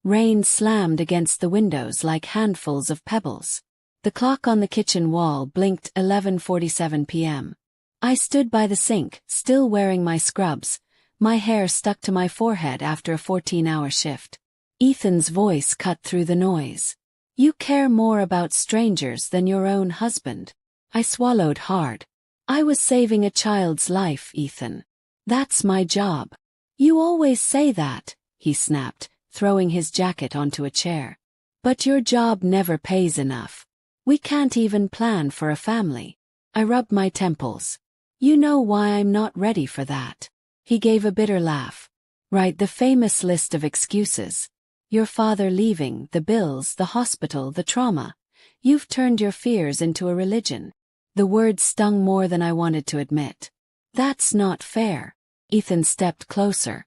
Rain slammed against the windows like handfuls of pebbles. The clock on the kitchen wall blinked 11:47 p.m. I stood by the sink, still wearing my scrubs, my hair stuck to my forehead after a 14-hour shift. Ethan's voice cut through the noise. "You care more about strangers than your own husband." I swallowed hard. "I was saving a child's life, Ethan. That's my job." "You always say that," he snapped, throwing his jacket onto a chair. "But your job never pays enough. We can't even plan for a family." I rubbed my temples. "You know why I'm not ready for that." He gave a bitter laugh. "Right, the famous list of excuses. Your father leaving, the bills, the hospital, the trauma. You've turned your fears into a religion." The words stung more than I wanted to admit. "That's not fair." Ethan stepped closer.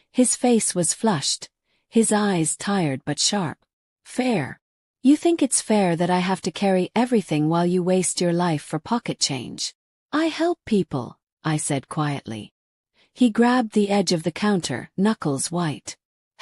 His face was flushed, his eyes tired but sharp. "Fair? You think it's fair that I have to carry everything while you waste your life for pocket change?" "I help people," I said quietly. He grabbed the edge of the counter, knuckles white.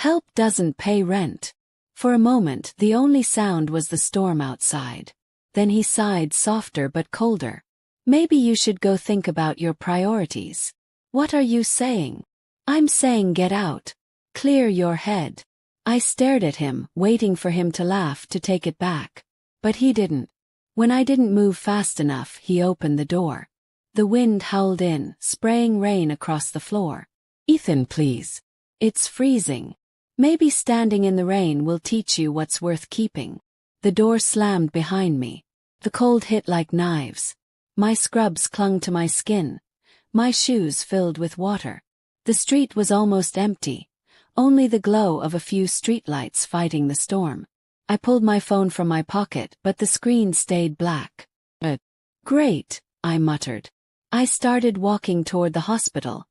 "Help doesn't pay rent." For a moment, the only sound was the storm outside. Then he sighed softer but colder. "Maybe you should go think about your priorities." "What are you saying?" "I'm saying get out. Clear your head." I stared at him, waiting for him to laugh to take it back. But he didn't. When I didn't move fast enough, he opened the door. The wind howled in, spraying rain across the floor. "Ethan, please. It's freezing. Maybe standing in the rain will teach you what's worth keeping." The door slammed behind me. The cold hit like knives. My scrubs clung to my skin. My shoes filled with water. The street was almost empty. Only the glow of a few streetlights fighting the storm. I pulled my phone from my pocket, but the screen stayed black. Great," I muttered. I started walking toward the hospital,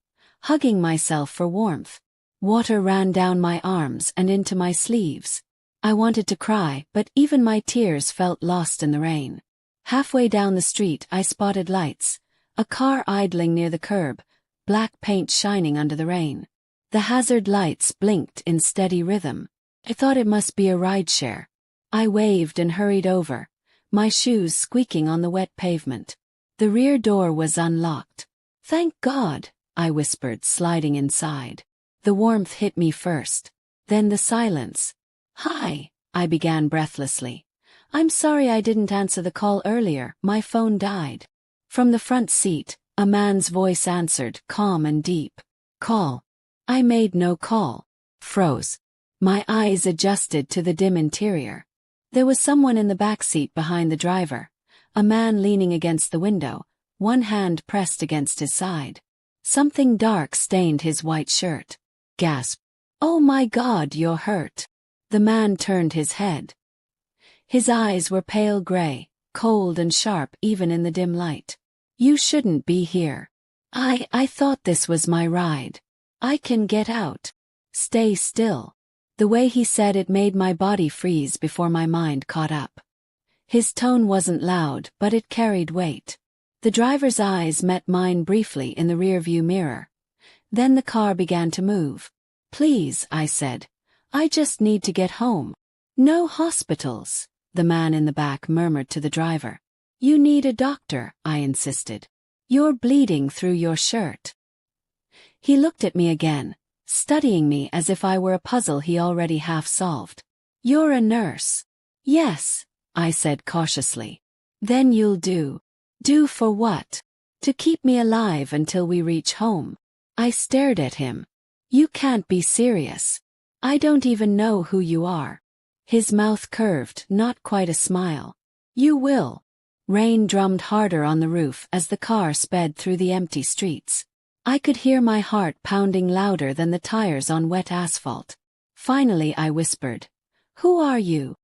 hugging myself for warmth. Water ran down my arms and into my sleeves. I wanted to cry, but even my tears felt lost in the rain. Halfway down the street I spotted lights, a car idling near the curb, black paint shining under the rain. The hazard lights blinked in steady rhythm. I thought it must be a rideshare. I waved and hurried over, my shoes squeaking on the wet pavement. The rear door was unlocked. "Thank God," I whispered, sliding inside. The warmth hit me first, then the silence. "Hi," I began breathlessly. "I'm sorry I didn't answer the call earlier, my phone died." From the front seat, a man's voice answered, calm and deep. "Call." I made no call. Froze. My eyes adjusted to the dim interior. There was someone in the back seat behind the driver, a man leaning against the window, one hand pressed against his side. Something dark stained his white shirt. Gasp. "Oh my God, you're hurt." The man turned his head. His eyes were pale gray, cold and sharp even in the dim light. "You shouldn't be here." I thought this was my ride. "I can get out." "Stay still." The way he said it made my body freeze before my mind caught up. His tone wasn't loud, but it carried weight. The driver's eyes met mine briefly in the rearview mirror. Then the car began to move. "Please," I said. "I just need to get home." "No hospitals," the man in the back murmured to the driver. "You need a doctor," I insisted. "You're bleeding through your shirt." He looked at me again, studying me as if I were a puzzle he already half solved. "You're a nurse." "Yes," I said cautiously. "Then you'll do." "Do for what?" "To keep me alive until we reach home." I stared at him. "You can't be serious. I don't even know who you are." His mouth curved, not quite a smile. "You will." Rain drummed harder on the roof as the car sped through the empty streets. I could hear my heart pounding louder than the tires on wet asphalt. Finally I whispered, "Who are you?"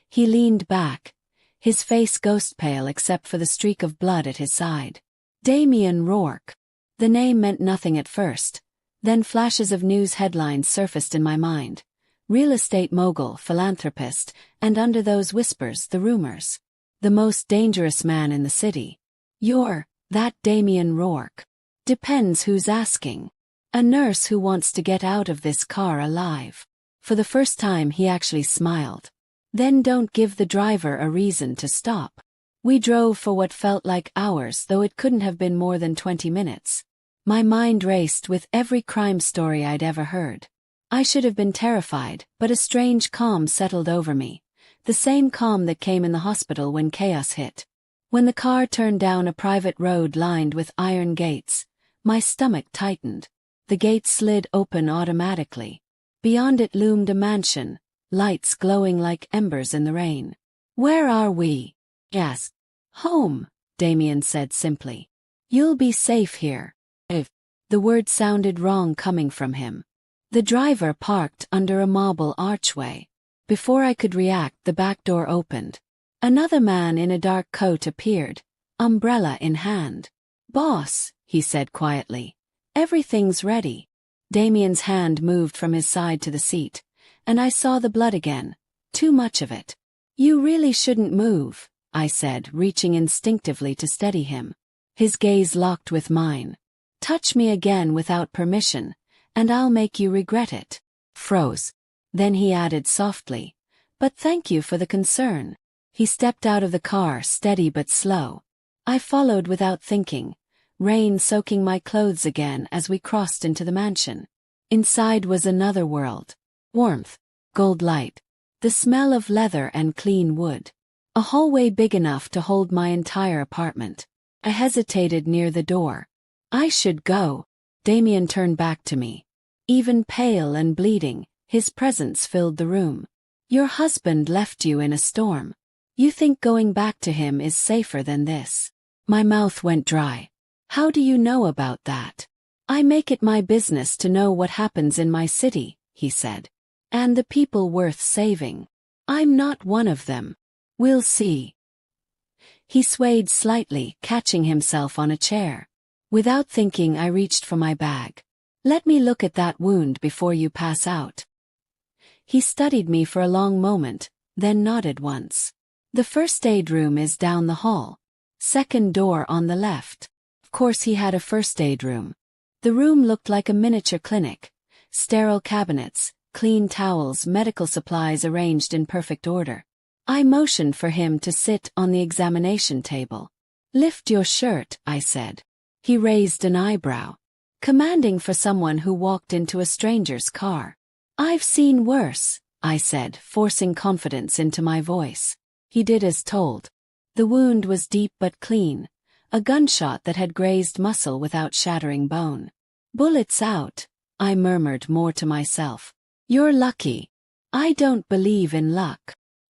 He leaned back, his face ghost pale except for the streak of blood at his side. "Damien Rourke." The name meant nothing at first. Then flashes of news headlines surfaced in my mind. Real estate mogul, philanthropist, and under those whispers, the rumors. The most dangerous man in the city. "You're that Damien Rourke." "Depends who's asking." "A nurse who wants to get out of this car alive." For the first time he actually smiled. Then don't give the driver a reason to stop. We drove for what felt like hours, though it couldn't have been more than 20 minutes. My mind raced with every crime story I'd ever heard. I should have been terrified, but a strange calm settled over me. The same calm that came in the hospital when chaos hit. When the car turned down a private road lined with iron gates, my stomach tightened. The gate slid open automatically. Beyond it loomed a mansion, lights glowing like embers in the rain. "Where are we?" asked. "Home," Damien said simply. "You'll be safe here." If the word sounded wrong coming from him. The driver parked under a marble archway. Before I could react, the back door opened. Another man in a dark coat appeared, umbrella in hand. "Boss," he said quietly, "everything's ready." Damien's hand moved from his side to the seat, and I saw the blood again. Too much of it. "You really shouldn't move," I said, reaching instinctively to steady him. His gaze locked with mine. "Touch me again without permission, and I'll make you regret it." Froze. Then he added softly, "But thank you for the concern." He stepped out of the car, steady but slow. I followed without thinking, rain soaking my clothes again as we crossed into the mansion. Inside was another world. Warmth, gold light, the smell of leather and clean wood. A hallway big enough to hold my entire apartment. I hesitated near the door. "I should go." Damien turned back to me. Even pale and bleeding, his presence filled the room. "Your husband left you in a storm. You think going back to him is safer than this?" My mouth went dry. "How do you know about that?" "I make it my business to know what happens in my city," he said. "And the people worth saving. I'm not one of them. We'll see." He swayed slightly, catching himself on a chair. Without thinking, I reached for my bag. "Let me look at that wound before you pass out." He studied me for a long moment, then nodded once. "The first aid room is down the hall. Second door on the left." Of course he had a first aid room. The room looked like a miniature clinic. Sterile cabinets, clean towels, medical supplies arranged in perfect order. I motioned for him to sit on the examination table. "Lift your shirt," I said. He raised an eyebrow. Commanding for someone who walked into a stranger's car. "I've seen worse," I said, forcing confidence into my voice. He did as told. The wound was deep but clean, a gunshot that had grazed muscle without shattering bone. "Bullets out," I murmured, more to myself. "You're lucky." "I don't believe in luck."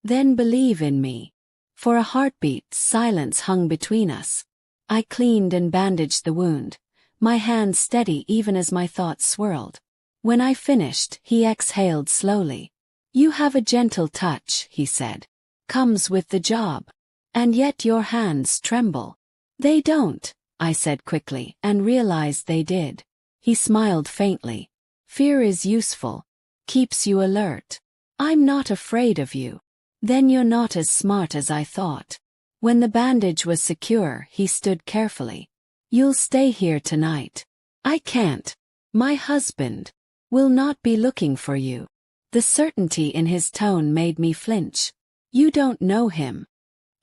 "Then believe in me." For a heartbeat, silence hung between us. I cleaned and bandaged the wound, my hands steady even as my thoughts swirled. When I finished, he exhaled slowly. "You have a gentle touch," he said. "Comes with the job. And yet your hands tremble." "They don't," I said quickly, and realized they did. He smiled faintly. "Fear is useful. Keeps you alert. I'm not afraid of you." "Then you're not as smart as I thought." When the bandage was secure, he stood carefully. "You'll stay here tonight." "I can't. My husband will not be looking for you." The certainty in his tone made me flinch. "You don't know him."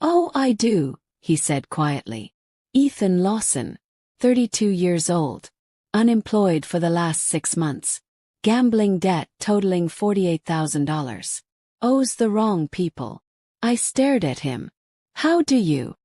"Oh, I do," he said quietly. "Ethan Lawson, 32 years old, unemployed for the last 6 months, gambling debt totaling $48,000. Owes the wrong people." I stared at him. "How do you?"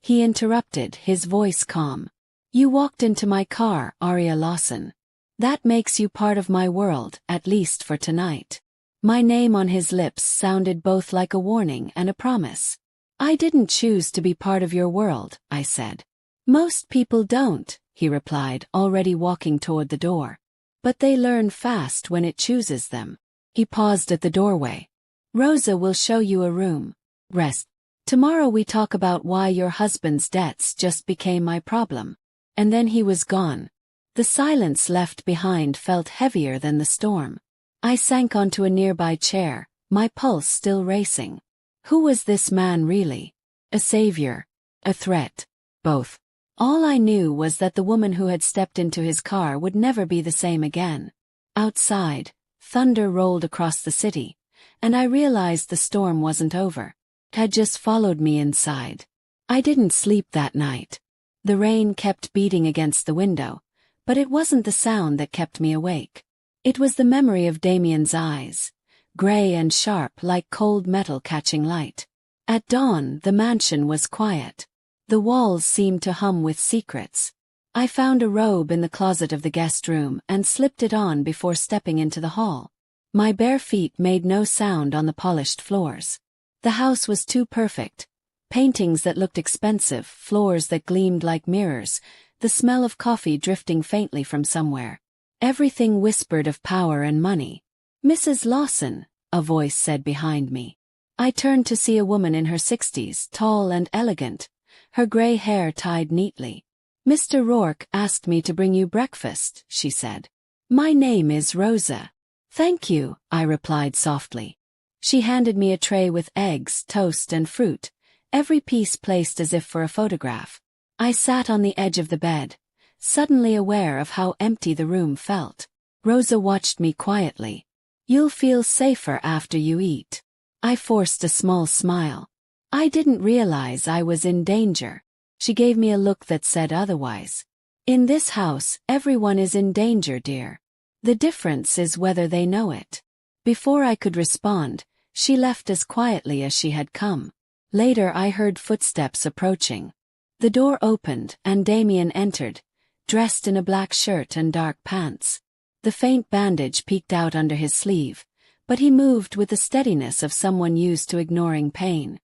He interrupted, his voice calm. "You walked into my car, Aria Lawson. That makes you part of my world, at least for tonight." My name on his lips sounded both like a warning and a promise. "I didn't choose to be part of your world," I said. "Most people don't," he replied, already walking toward the door. "But they learn fast when it chooses them." He paused at the doorway. "Rosa will show you a room. Rest. Tomorrow we talk about why your husband's debts just became my problem." And then he was gone. The silence left behind felt heavier than the storm. I sank onto a nearby chair, my pulse still racing. Who was this man really? A savior? A threat? Both. All I knew was that the woman who had stepped into his car would never be the same again. Outside, Thunder rolled across the city, and I realized the storm wasn't over. It had just followed me inside. I didn't sleep that night. The rain kept beating against the window, but it wasn't the sound that kept me awake. It was the memory of Damien's eyes, gray and sharp like cold metal catching light. At dawn, the mansion was quiet. The walls seemed to hum with secrets. I found a robe in the closet of the guest room and slipped it on before stepping into the hall. My bare feet made no sound on the polished floors. The house was too perfect. Paintings that looked expensive, floors that gleamed like mirrors, the smell of coffee drifting faintly from somewhere. Everything whispered of power and money. "Mrs. Lawson," a voice said behind me. I turned to see a woman in her 60s, tall and elegant, her gray hair tied neatly. "Mr. Rourke asked me to bring you breakfast," she said. "My name is Rosa." "Thank you," I replied softly. She handed me a tray with eggs, toast, and fruit, every piece placed as if for a photograph. I sat on the edge of the bed, suddenly aware of how empty the room felt. Rosa watched me quietly. "You'll feel safer after you eat." I forced a small smile. I didn't realize I was in danger. She gave me a look that said otherwise. "In this house, everyone is in danger, dear. The difference is whether they know it." Before I could respond, she left as quietly as she had come. Later I heard footsteps approaching. The door opened and Damien entered, dressed in a black shirt and dark pants. The faint bandage peeked out under his sleeve, but he moved with the steadiness of someone used to ignoring pain.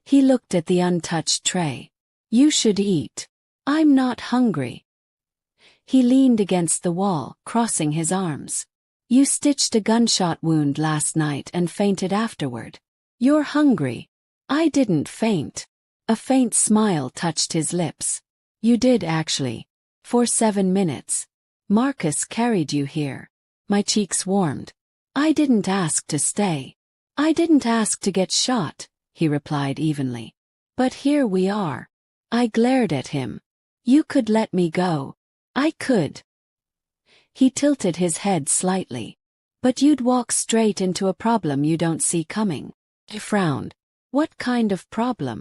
He looked at the untouched tray. "You should eat." "I'm not hungry." He leaned against the wall, crossing his arms. "You stitched a gunshot wound last night and fainted afterward. You're hungry." I didn't faint. A faint smile touched his lips. "You did actually. For 7 minutes. Marcus carried you here." My cheeks warmed. "I didn't ask to stay. I didn't ask to get shot," he replied evenly. "But here we are." I glared at him. "You could let me go." "I could." He tilted his head slightly. "But you'd walk straight into a problem you don't see coming." He frowned. "What kind of problem?"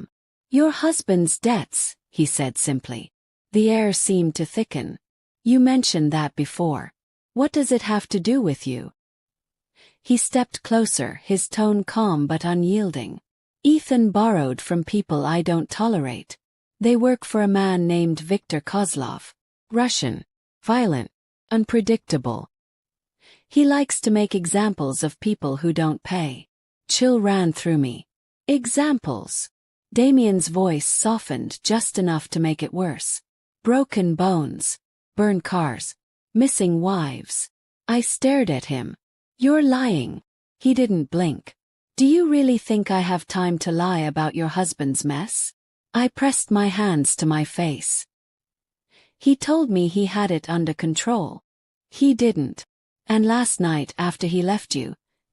"Your husband's debts," he said simply. The air seemed to thicken. "You mentioned that before. What does it have to do with you?" He stepped closer, his tone calm but unyielding. "Ethan borrowed from people I don't tolerate. They work for a man named Viktor Kozlov. Russian. Violent. Unpredictable. He likes to make examples of people who don't pay." Chill ran through me. "Examples?" Damien's voice softened just enough to make it worse. "Broken bones. Burned cars. Missing wives." I stared at him. "You're lying." He didn't blink. "Do you really think I have time to lie about your husband's mess?" I pressed my hands to my face. "He told me he had it under control." "He didn't. And last night after he left you,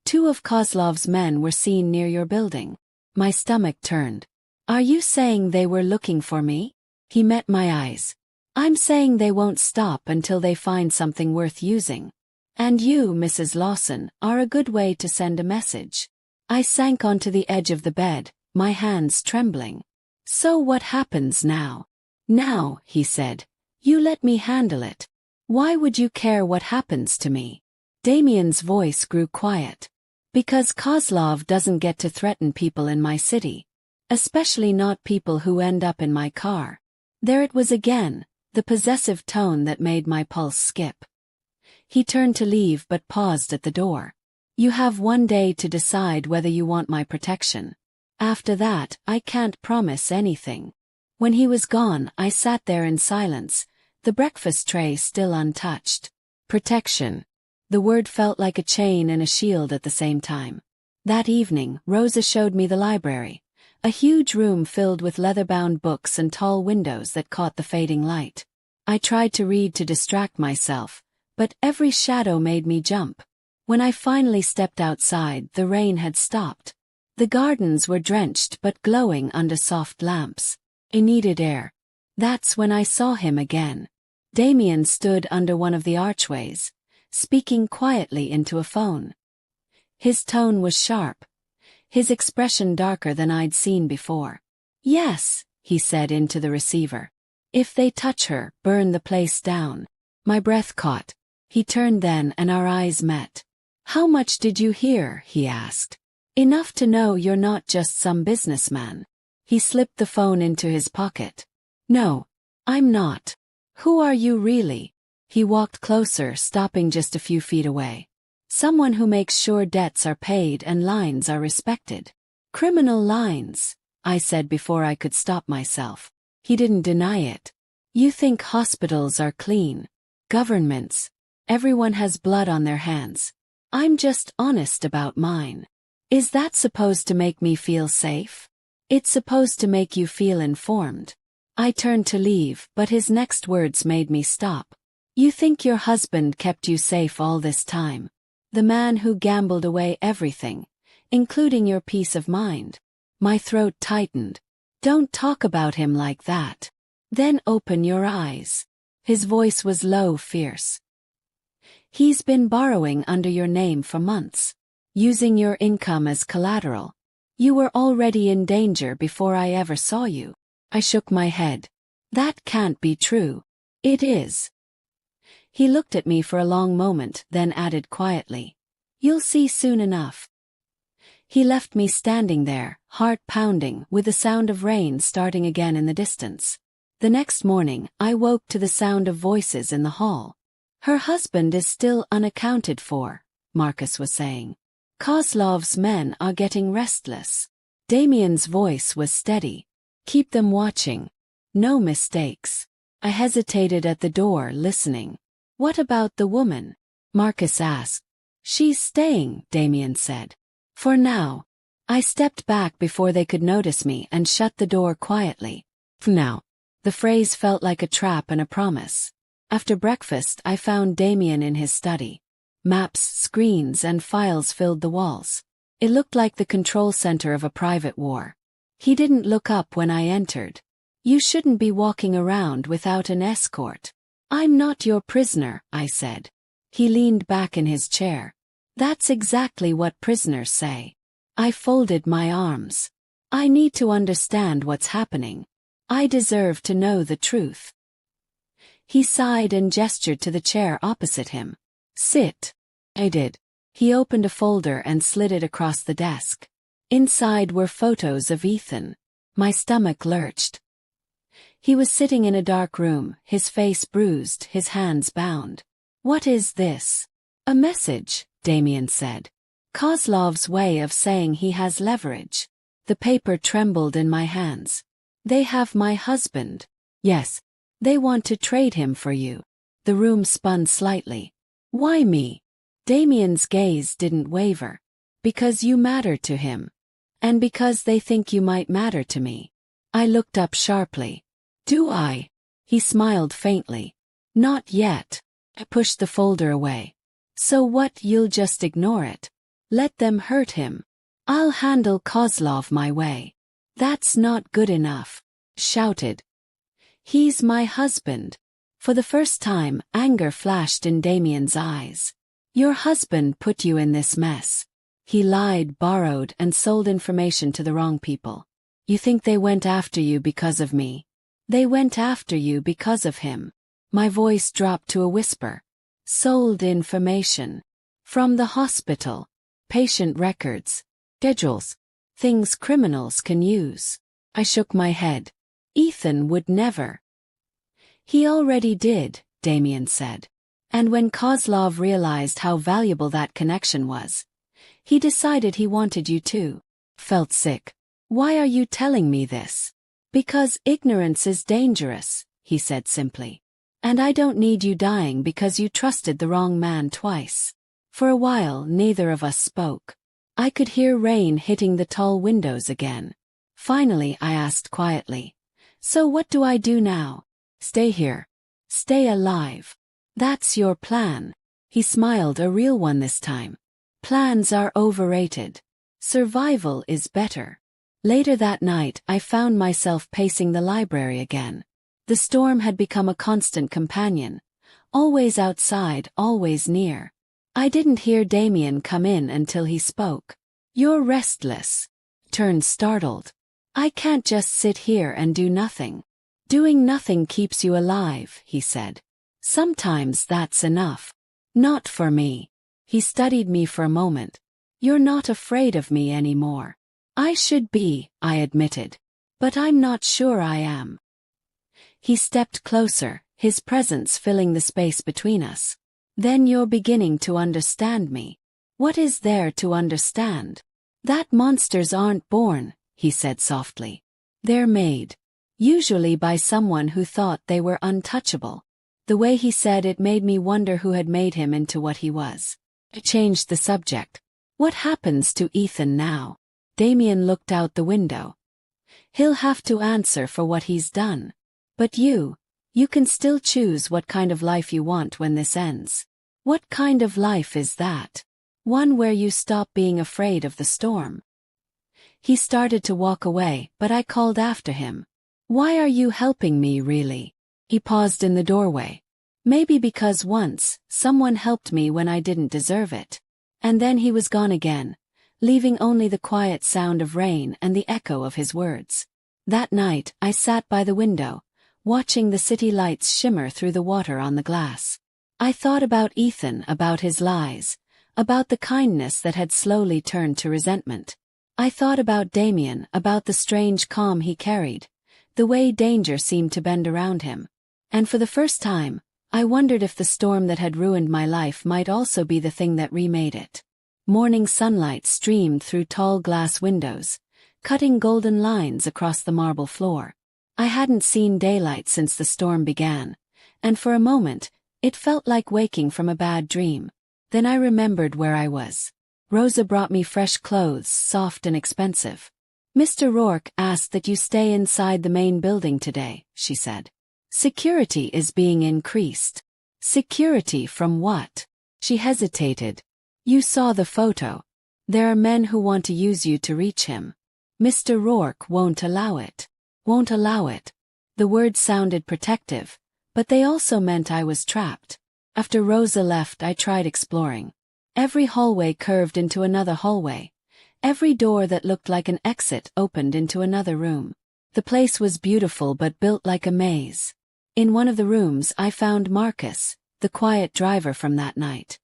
2 of Kozlov's men were seen near your building." My stomach turned. "Are you saying they were looking for me?" He met my eyes. "I'm saying they won't stop until they find something worth using. And you, Mrs. Lawson, are a good way to send a message." I sank onto the edge of the bed, my hands trembling. "So what happens now?" "Now," he said, "you let me handle it. Why would you care what happens to me?" Damien's voice grew quiet. "Because Kozlov doesn't get to threaten people in my city. Especially not people who end up in my car." There it was again, the possessive tone that made my pulse skip. He turned to leave but paused at the door. "You have 1 day to decide whether you want my protection. After that, I can't promise anything." When he was gone, I sat there in silence, the breakfast tray still untouched. Protection. The word felt like a chain and a shield at the same time. That evening, Rosa showed me the library, a huge room filled with leather-bound books and tall windows that caught the fading light. I tried to read to distract myself, but every shadow made me jump. When I finally stepped outside, the rain had stopped. The gardens were drenched but glowing under soft lamps. I needed air. That's when I saw him again. Damien stood under one of the archways, speaking quietly into a phone. His tone was sharp, his expression darker than I'd seen before. "Yes," he said into the receiver. "If they touch her, burn the place down." My breath caught. He turned then and our eyes met. "How much did you hear?" he asked. "Enough to know you're not just some businessman." He slipped the phone into his pocket. "No, I'm not. Who are you really?" He walked closer, stopping just a few feet away. "Someone who makes sure debts are paid and lines are respected." "Criminal lines," I said before I could stop myself. He didn't deny it. "You think hospitals are clean. Governments. Everyone has blood on their hands. I'm just honest about mine." "Is that supposed to make me feel safe?" "It's supposed to make you feel informed." I turned to leave, but his next words made me stop. "You think your husband kept you safe all this time? The man who gambled away everything, including your peace of mind?" My throat tightened. "Don't talk about him like that. Then open your eyes." His voice was low, fierce. "He's been borrowing under your name for months, using your income as collateral. You were already in danger before I ever saw you." I shook my head. "That can't be true." "It is." He looked at me for a long moment, then added quietly, "You'll see soon enough." He left me standing there, heart pounding, with the sound of rain starting again in the distance. The next morning, I woke to the sound of voices in the hall. "Her husband is still unaccounted for," Marcus was saying. "Kozlov's men are getting restless." Damien's voice was steady. "Keep them watching. No mistakes." I hesitated at the door, listening. "What about the woman?" Marcus asked. "She's staying," Damien said. "For now." I stepped back before they could notice me and shut the door quietly. "For now." The phrase felt like a trap and a promise. After breakfast, I found Damien in his study. Maps, screens, and files filled the walls. It looked like the control center of a private war. He didn't look up when I entered. "You shouldn't be walking around without an escort." "I'm not your prisoner," I said. He leaned back in his chair. "That's exactly what prisoners say." I folded my arms. "I need to understand what's happening. I deserve to know the truth." He sighed and gestured to the chair opposite him. "Sit." I did. He opened a folder and slid it across the desk. Inside were photos of Ethan. My stomach lurched. He was sitting in a dark room, his face bruised, his hands bound. "What is this?" "A message," Damien said. "Kozlov's way of saying he has leverage." The paper trembled in my hands. "They have my husband." "Yes. They want to trade him for you." The room spun slightly. "Why me?" Damien's gaze didn't waver. "Because you matter to him. And because they think you might matter to me." I looked up sharply. "Do I?" He smiled faintly. "Not yet." I pushed the folder away. "So what, you'll just ignore it? Let them hurt him? I'll handle Kozlov my way." "That's not good enough," shouted. "He's my husband." For the first time, anger flashed in Damien's eyes. "Your husband put you in this mess. He lied, borrowed, and sold information to the wrong people. You think they went after you because of me? They went after you because of him." My voice dropped to a whisper. "Sold information. From the hospital. Patient records. Schedules. Things criminals can use." I shook my head. "Ethan would never." "He already did," Damien said. "And when Kozlov realized how valuable that connection was, he decided he wanted you too." Felt sick. "Why are you telling me this?" "Because ignorance is dangerous," he said simply. "And I don't need you dying because you trusted the wrong man twice." For a while, neither of us spoke. I could hear rain hitting the tall windows again. Finally, I asked quietly, "So what do I do now?" "Stay here. Stay alive. That's your plan." He smiled, a real one this time. "Plans are overrated. Survival is better." Later that night, I found myself pacing the library again. The storm had become a constant companion, Always outside, always near. I didn't hear Damien come in until he spoke. You're restless. Turned startled. I can't just sit here and do nothing. Doing nothing keeps you alive, he said. Sometimes that's enough. Not for me. He studied me for a moment. You're not afraid of me anymore. I should be, I admitted. But I'm not sure I am. He stepped closer, his presence filling the space between us. Then you're beginning to understand me. What is there to understand? That monsters aren't born, he said softly. They're made. Usually by someone who thought they were untouchable. The way he said it made me wonder who had made him into what he was. I changed the subject. What happens to Ethan now? Damien looked out the window. He'll have to answer for what he's done. But you can still choose what kind of life you want when this ends. What kind of life is that? One where you stop being afraid of the storm. He started to walk away, but I called after him. Why are you helping me really? He paused in the doorway. Maybe because once, someone helped me when I didn't deserve it. And then he was gone again, leaving only the quiet sound of rain and the echo of his words. That night, I sat by the window, watching the city lights shimmer through the water on the glass. I thought about Ethan, about his lies, about the kindness that had slowly turned to resentment. I thought about Damien, about the strange calm he carried, the way danger seemed to bend around him. And for the first time, I wondered if the storm that had ruined my life might also be the thing that remade it. Morning sunlight streamed through tall glass windows, cutting golden lines across the marble floor. I hadn't seen daylight since the storm began, and for a moment, it felt like waking from a bad dream. Then I remembered where I was. Rosa brought me fresh clothes, soft and expensive. Mr. Rourke asked that you stay inside the main building today, she said. Security is being increased. Security from what? She hesitated. You saw the photo. There are men who want to use you to reach him. Mr. Rourke won't allow it. Won't allow it. The words sounded protective, but they also meant I was trapped. After Rosa left, I tried exploring. Every hallway curved into another hallway. Every door that looked like an exit opened into another room. The place was beautiful but built like a maze. In one of the rooms I found Marcus, the quiet driver from that night.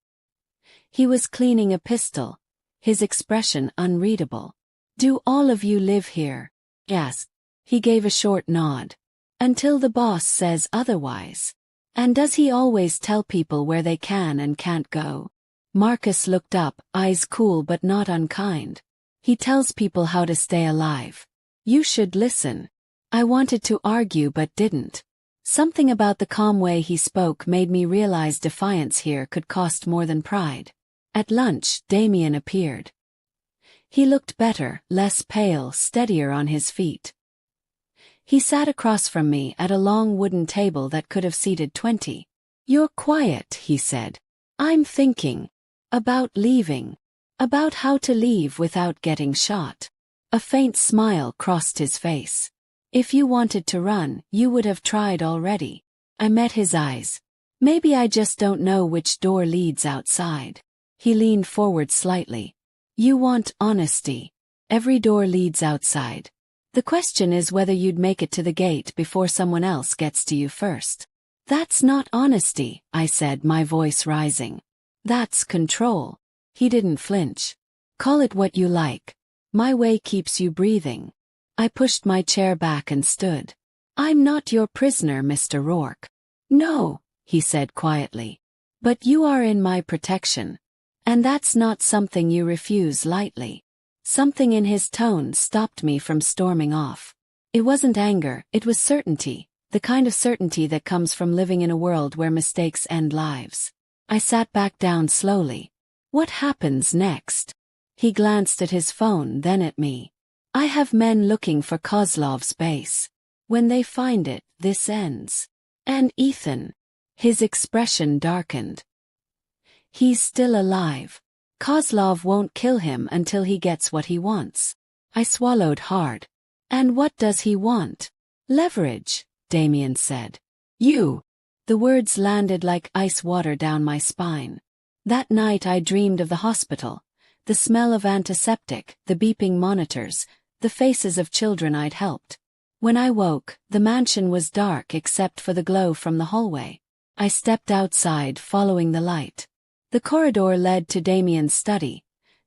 He was cleaning a pistol, his expression unreadable. Do all of you live here? Yes. He gave a short nod. Until the boss says otherwise. And does he always tell people where they can and can't go? Marcus looked up, eyes cool but not unkind. He tells people how to stay alive. You should listen. I wanted to argue but didn't. Something about the calm way he spoke made me realize defiance here could cost more than pride. At lunch, Damien appeared. He looked better, less pale, steadier on his feet. He sat across from me at a long wooden table that could have seated 20. You're quiet, he said. I'm thinking. About leaving. About how to leave without getting shot. A faint smile crossed his face. If you wanted to run, you would have tried already. I met his eyes. Maybe I just don't know which door leads outside. He leaned forward slightly. You want honesty. Every door leads outside. The question is whether you'd make it to the gate before someone else gets to you first. That's not honesty, I said, my voice rising. That's control. He didn't flinch. Call it what you like. My way keeps you breathing. I pushed my chair back and stood. I'm not your prisoner, Mr. Rourke. No, he said quietly. But you are in my protection. And that's not something you refuse lightly. Something in his tone stopped me from storming off. It wasn't anger, it was certainty, the kind of certainty that comes from living in a world where mistakes end lives. I sat back down slowly. What happens next? He glanced at his phone, then at me. I have men looking for Kozlov's base. When they find it, this ends. And Ethan. His expression darkened. He's still alive. Kozlov won't kill him until he gets what he wants. I swallowed hard. And what does he want? Leverage, Damien said. You. The words landed like ice water down my spine. That night I dreamed of the hospital, the smell of antiseptic, the beeping monitors, the faces of children I'd helped. When I woke, the mansion was dark except for the glow from the hallway. I stepped outside, following the light. The corridor led to Damien's study,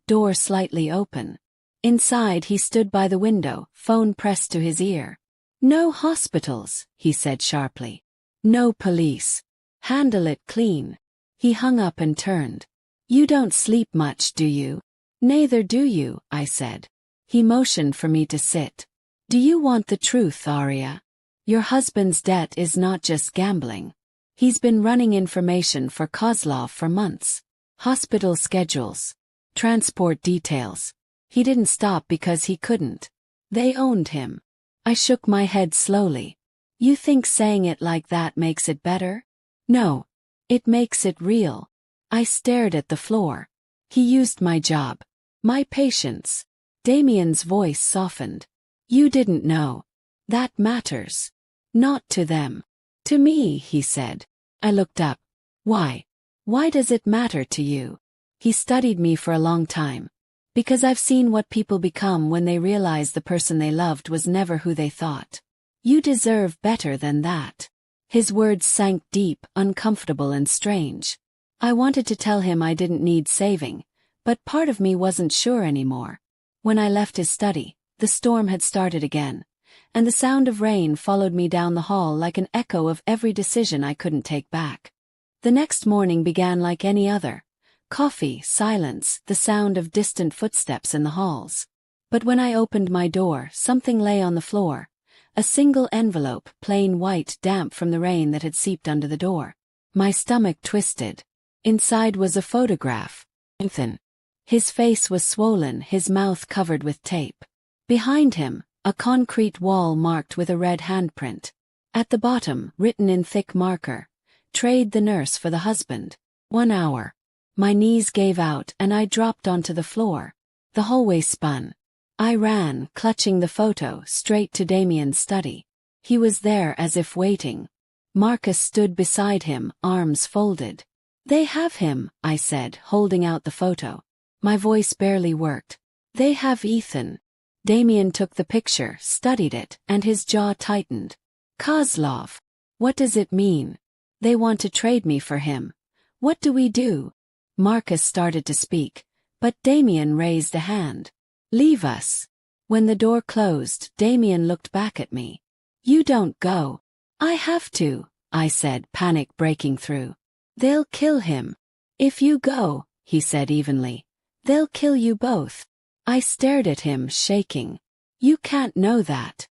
door slightly open. Inside he stood by the window, phone pressed to his ear. "No hospitals," he said sharply. "No police. Handle it clean." He hung up and turned. "You don't sleep much, do you?" "Neither do you," I said. He motioned for me to sit. "Do you want the truth, Arya? Your husband's debt is not just gambling. He's been running information for Kozlov for months. Hospital schedules. Transport details. He didn't stop because he couldn't. They owned him." I shook my head slowly. "You think saying it like that makes it better?" "No. It makes it real." I stared at the floor. "He used my job. My patience." Damien's voice softened. "You didn't know. That matters. Not to them. To me," he said. I looked up. "Why? Why does it matter to you?" He studied me for a long time. "Because I've seen what people become when they realize the person they loved was never who they thought. You deserve better than that." His words sank deep, uncomfortable and strange. I wanted to tell him I didn't need saving, but part of me wasn't sure anymore. When I left his study, the storm had started again, and the sound of rain followed me down the hall like an echo of every decision I couldn't take back. The next morning began like any other. Coffee, silence, the sound of distant footsteps in the halls. But when I opened my door, something lay on the floor. A single envelope, plain white, damp from the rain that had seeped under the door. My stomach twisted. Inside was a photograph. Ethan. His face was swollen, his mouth covered with tape. Behind him, a concrete wall marked with a red handprint. At the bottom, written in thick marker, "Trade the nurse for the husband. 1 hour." My knees gave out and I dropped onto the floor. The hallway spun. I ran, clutching the photo, straight to Damien's study. He was there as if waiting. Marcus stood beside him, arms folded. "They have him," I said, holding out the photo. My voice barely worked. "They have Ethan." Damien took the picture, studied it, and his jaw tightened. "Kozlov. What does it mean? They want to trade me for him. What do we do?" Marcus started to speak, but Damien raised a hand. "Leave us." When the door closed, Damien looked back at me. "You don't go." "I have to," I said, panic breaking through. "They'll kill him." "If you go," he said evenly, "they'll kill you both." I stared at him, shaking. "You can't know that."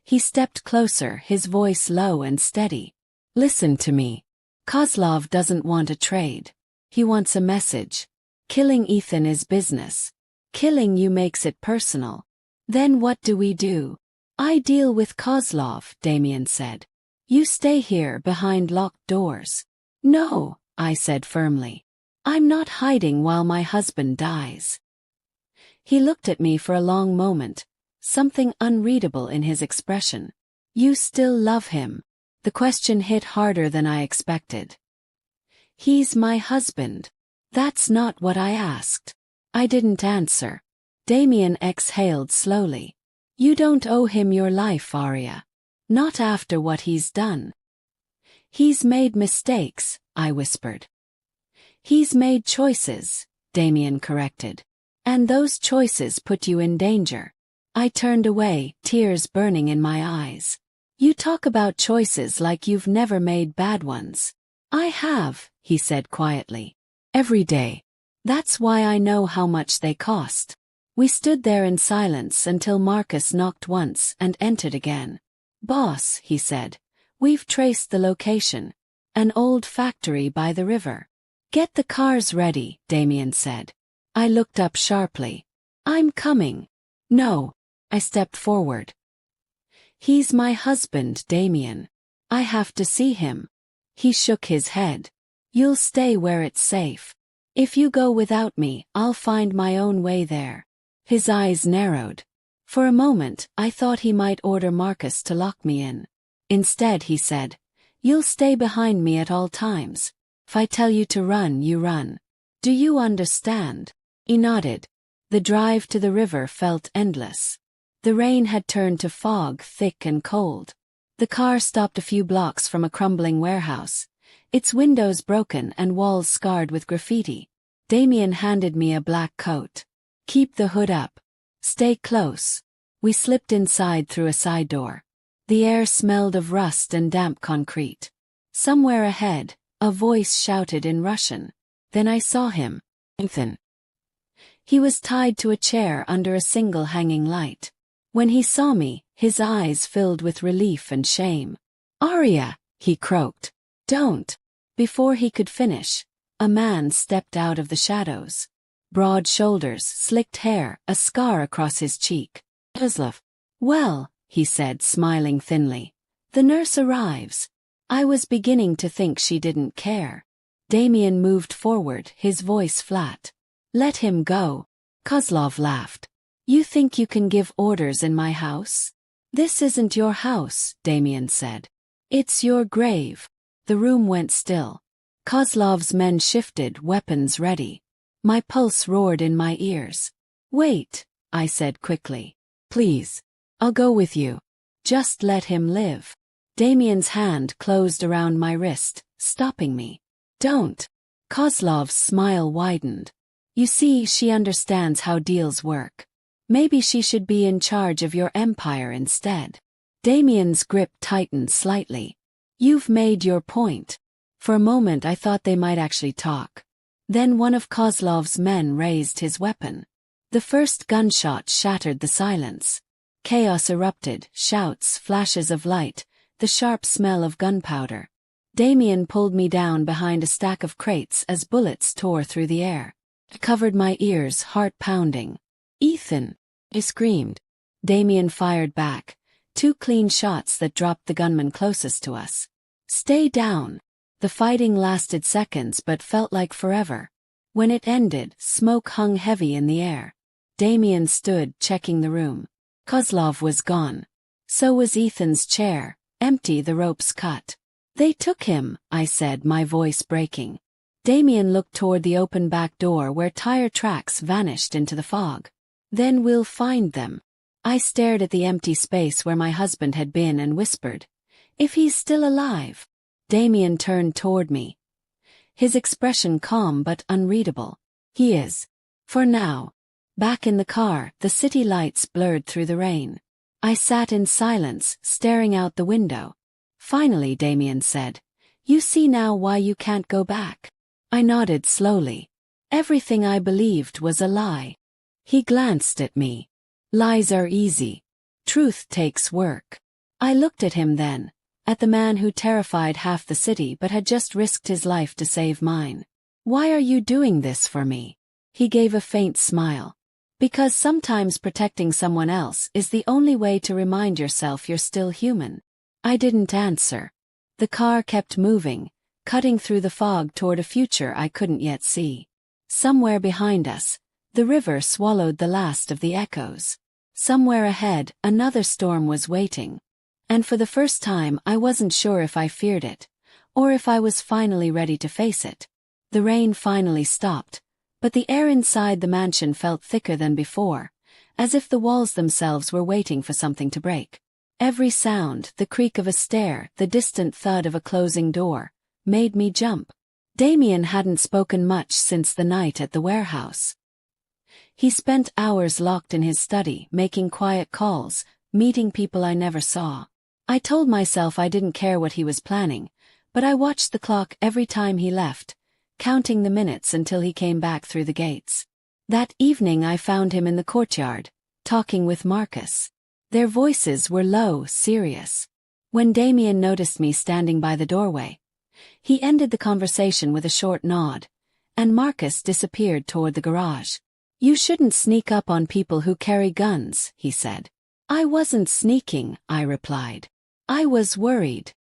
He stepped closer, his voice low and steady. "Listen to me. Kozlov doesn't want a trade. He wants a message. Killing Ethan is business. Killing you makes it personal. Then what do we do?" "I deal with Kozlov," Damien said. "You stay here behind locked doors." "No," I said firmly. "I'm not hiding while my husband dies." He looked at me for a long moment, something unreadable in his expression. "You still love him?" The question hit harder than I expected. "He's my husband." "That's not what I asked." I didn't answer. Damien exhaled slowly. "You don't owe him your life, Arya. Not after what he's done." "He's made mistakes," I whispered. "He's made choices," Damien corrected. "And those choices put you in danger." I turned away, tears burning in my eyes. "You talk about choices like you've never made bad ones." "I have," he said quietly. "Every day. That's why I know how much they cost." We stood there in silence until Marcus knocked once and entered again. "Boss," he said, "we've traced the location. An old factory by the river." "Get the cars ready," Damien said. I looked up sharply. "I'm coming." "No." I stepped forward. "He's my husband, Damien. I have to see him." He shook his head. "You'll stay where it's safe. If you go without me, I'll find my own way there." His eyes narrowed. For a moment, I thought he might order Marcus to lock me in. Instead, he said, You'll stay behind me at all times. If I tell you to run, you run. Do you understand? He nodded. The drive to the river felt endless. The rain had turned to fog, thick and cold. The car stopped a few blocks from a crumbling warehouse, its windows broken and walls scarred with graffiti. Damien handed me a black coat. Keep the hood up. Stay close. We slipped inside through a side door. The air smelled of rust and damp concrete. Somewhere ahead, a voice shouted in Russian. Then I saw him. Ethan. He was tied to a chair under a single hanging light. When he saw me, his eyes filled with relief and shame. Arya, he croaked. Don't. Before he could finish, a man stepped out of the shadows. Broad shoulders, slicked hair, a scar across his cheek. Uzlov. Well, he said, smiling thinly. The nurse arrives. I was beginning to think she didn't care. Damien moved forward, his voice flat. Let him go. Kozlov laughed. You think you can give orders in my house? This isn't your house, Damien said. It's your grave. The room went still. Kozlov's men shifted, weapons ready. My pulse roared in my ears. Wait, I said quickly. Please. I'll go with you. Just let him live. Damien's hand closed around my wrist, stopping me. Don't. Kozlov's smile widened. You see, she understands how deals work. Maybe she should be in charge of your empire instead. Damien's grip tightened slightly. You've made your point. For a moment I thought they might actually talk. Then one of Kozlov's men raised his weapon. The first gunshot shattered the silence. Chaos erupted, shouts, flashes of light, the sharp smell of gunpowder. Damien pulled me down behind a stack of crates as bullets tore through the air. It covered my ears, heart pounding. Ethan! I screamed. Damien fired back. 2 clean shots that dropped the gunman closest to us. Stay down. The fighting lasted seconds but felt like forever. When it ended, smoke hung heavy in the air. Damien stood, checking the room. Kozlov was gone. So was Ethan's chair, empty, the ropes cut. They took him, I said, my voice breaking. Damien looked toward the open back door where tire tracks vanished into the fog. Then we'll find them. I stared at the empty space where my husband had been and whispered, if he's still alive. Damien turned toward me. His expression calm but unreadable. He is. For now. Back in the car, the city lights blurred through the rain. I sat in silence, staring out the window. Finally, Damien said, you see now why you can't go back. I nodded slowly. Everything I believed was a lie. He glanced at me. Lies are easy. Truth takes work. I looked at him then, at the man who terrified half the city but had just risked his life to save mine. Why are you doing this for me? He gave a faint smile. Because sometimes protecting someone else is the only way to remind yourself you're still human. I didn't answer. The car kept moving, cutting through the fog toward a future I couldn't yet see. Somewhere behind us, the river swallowed the last of the echoes. Somewhere ahead, another storm was waiting. And for the first time I wasn't sure if I feared it, or if I was finally ready to face it. The rain finally stopped, but the air inside the mansion felt thicker than before, as if the walls themselves were waiting for something to break. Every sound, the creak of a stair, the distant thud of a closing door, made me jump. Damien hadn't spoken much since the night at the warehouse. He spent hours locked in his study, making quiet calls, meeting people I never saw. I told myself I didn't care what he was planning, but I watched the clock every time he left, counting the minutes until he came back through the gates. That evening I found him in the courtyard, talking with Marcus. Their voices were low, serious. When Damien noticed me standing by the doorway, he ended the conversation with a short nod, and Marcus disappeared toward the garage. You shouldn't sneak up on people who carry guns, he said. I wasn't sneaking, I replied. I was worried.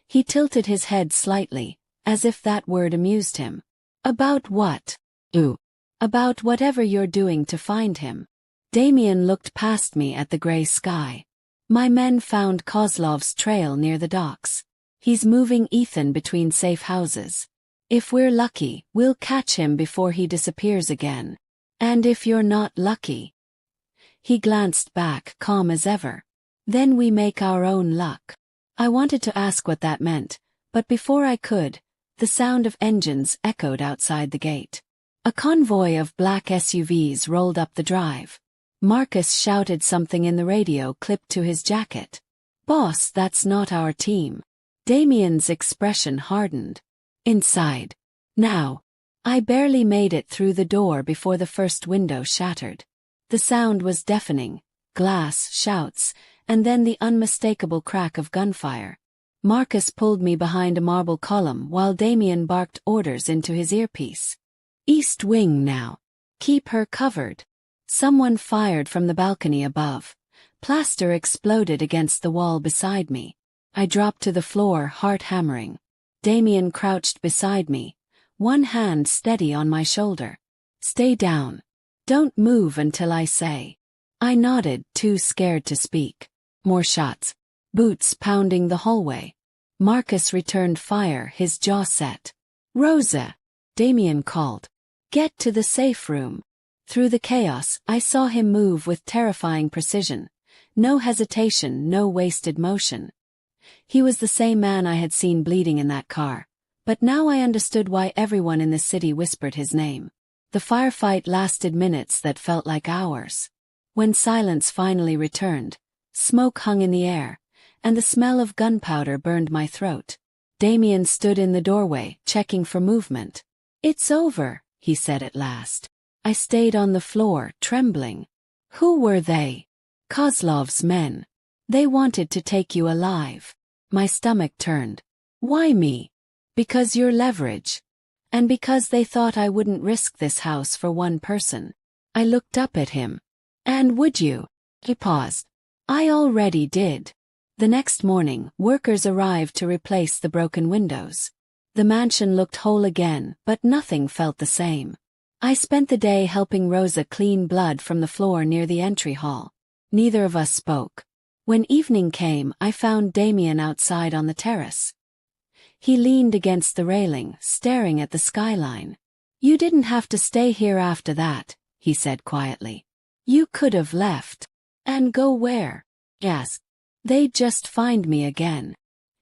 He tilted his head slightly, as if that word amused him. About what? About whatever you're doing to find him. Damien looked past me at the gray sky. My men found Kozlov's trail near the docks. He's moving Ethan between safe houses. If we're lucky, we'll catch him before he disappears again. And if you're not lucky..." He glanced back, calm as ever. "Then we make our own luck." I wanted to ask what that meant, but before I could, the sound of engines echoed outside the gate. A convoy of black SUVs rolled up the drive. Marcus shouted something in the radio clipped to his jacket. "Boss, that's not our team." Damien's expression hardened. "Inside. Now." I barely made it through the door before the first window shattered. The sound was deafening: glass, shouts, and then the unmistakable crack of gunfire. Marcus pulled me behind a marble column while Damien barked orders into his earpiece. "East wing now. Keep her covered." Someone fired from the balcony above. Plaster exploded against the wall beside me. I dropped to the floor, heart hammering. Damien crouched beside me, one hand steady on my shoulder. "Stay down. Don't move until I say." I nodded, too scared to speak. More shots. Boots pounding the hallway. Marcus returned fire, his jaw set. "Rosa!" Damien called. "Get to the safe room." Through the chaos, I saw him move with terrifying precision. No hesitation, no wasted motion. He was the same man I had seen bleeding in that car, but now I understood why everyone in the city whispered his name. The firefight lasted minutes that felt like hours. When silence finally returned, smoke hung in the air, and the smell of gunpowder burned my throat. Damien stood in the doorway, checking for movement. "It's over," he said at last. I stayed on the floor, trembling. "Who were they?" "Kozlov's men. They wanted to take you alive." My stomach turned. "Why me?" "Because you're leverage. And because they thought I wouldn't risk this house for one person." I looked up at him. "And would you?" He paused. "I already did." The next morning, workers arrived to replace the broken windows. The mansion looked whole again, but nothing felt the same. I spent the day helping Rosa clean blood from the floor near the entry hall. Neither of us spoke. When evening came, I found Damien outside on the terrace. He leaned against the railing, staring at the skyline. "You didn't have to stay here after that," he said quietly. "You could have left." "And go where?" "Yes. They'd just find me again."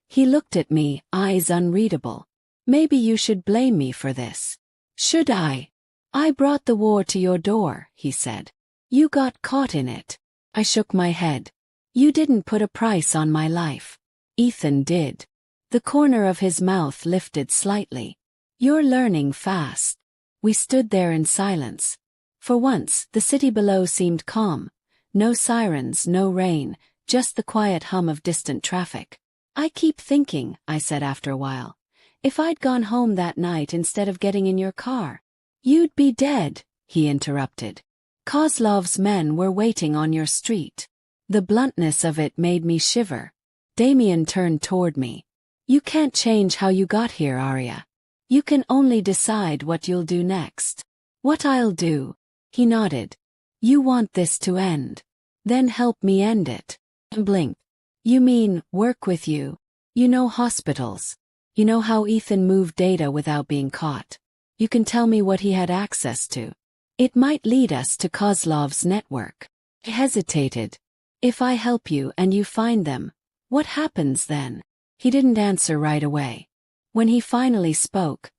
He looked at me, eyes unreadable. "Maybe you should blame me for this." "Should I?" "I brought the war to your door," he said. "You got caught in it." I shook my head. "You didn't put a price on my life. Ethan did." The corner of his mouth lifted slightly. "You're learning fast." We stood there in silence. For once, the city below seemed calm. No sirens, no rain, just the quiet hum of distant traffic. "I keep thinking," I said after a while, "if I'd gone home that night instead of getting in your car." "You'd be dead," he interrupted. "Kozlov's men were waiting on your street." The bluntness of it made me shiver. Damien turned toward me. "You can't change how you got here, Arya. You can only decide what you'll do next." "What I'll do?" He nodded. "You want this to end. Then help me end it." I blinked. "You mean, work with you? You know hospitals. You know how Ethan moved data without being caught. You can tell me what he had access to. It might lead us to Kozlov's network." I hesitated. "If I help you and you find them, what happens then?" He didn't answer right away. When he finally spoke,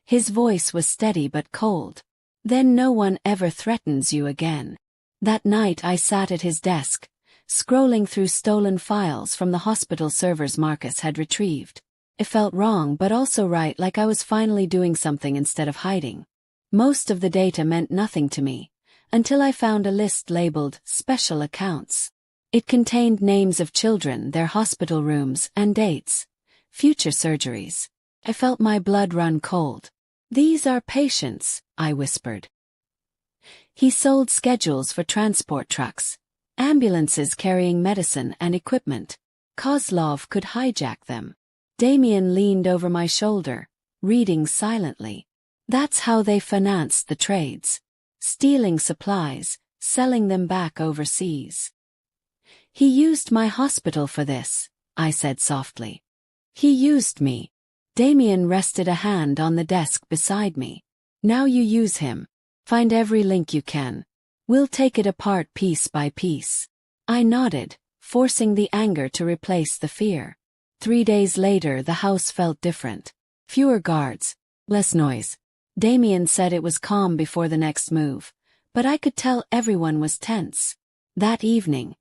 his voice was steady but cold. "Then no one ever threatens you again." That night I sat at his desk, scrolling through stolen files from the hospital servers Marcus had retrieved. It felt wrong but also right, like I was finally doing something instead of hiding. Most of the data meant nothing to me, until I found a list labeled Special Accounts. It contained names of children, their hospital rooms, and dates. Future surgeries. I felt my blood run cold. "These are patients," I whispered. He sold schedules for transport trucks, ambulances carrying medicine and equipment. Kozlov could hijack them. Damien leaned over my shoulder, reading silently. "That's how they financed the trades. Stealing supplies, selling them back overseas." "He used my hospital for this," I said softly. He used me. Damien rested a hand on the desk beside me. Now you use him. Find every link you can. We'll take it apart piece by piece. I nodded, forcing the anger to replace the fear. 3 days later the house felt different. Fewer guards. Less noise. Damien said it was calm before the next move, but I could tell everyone was tense. That evening,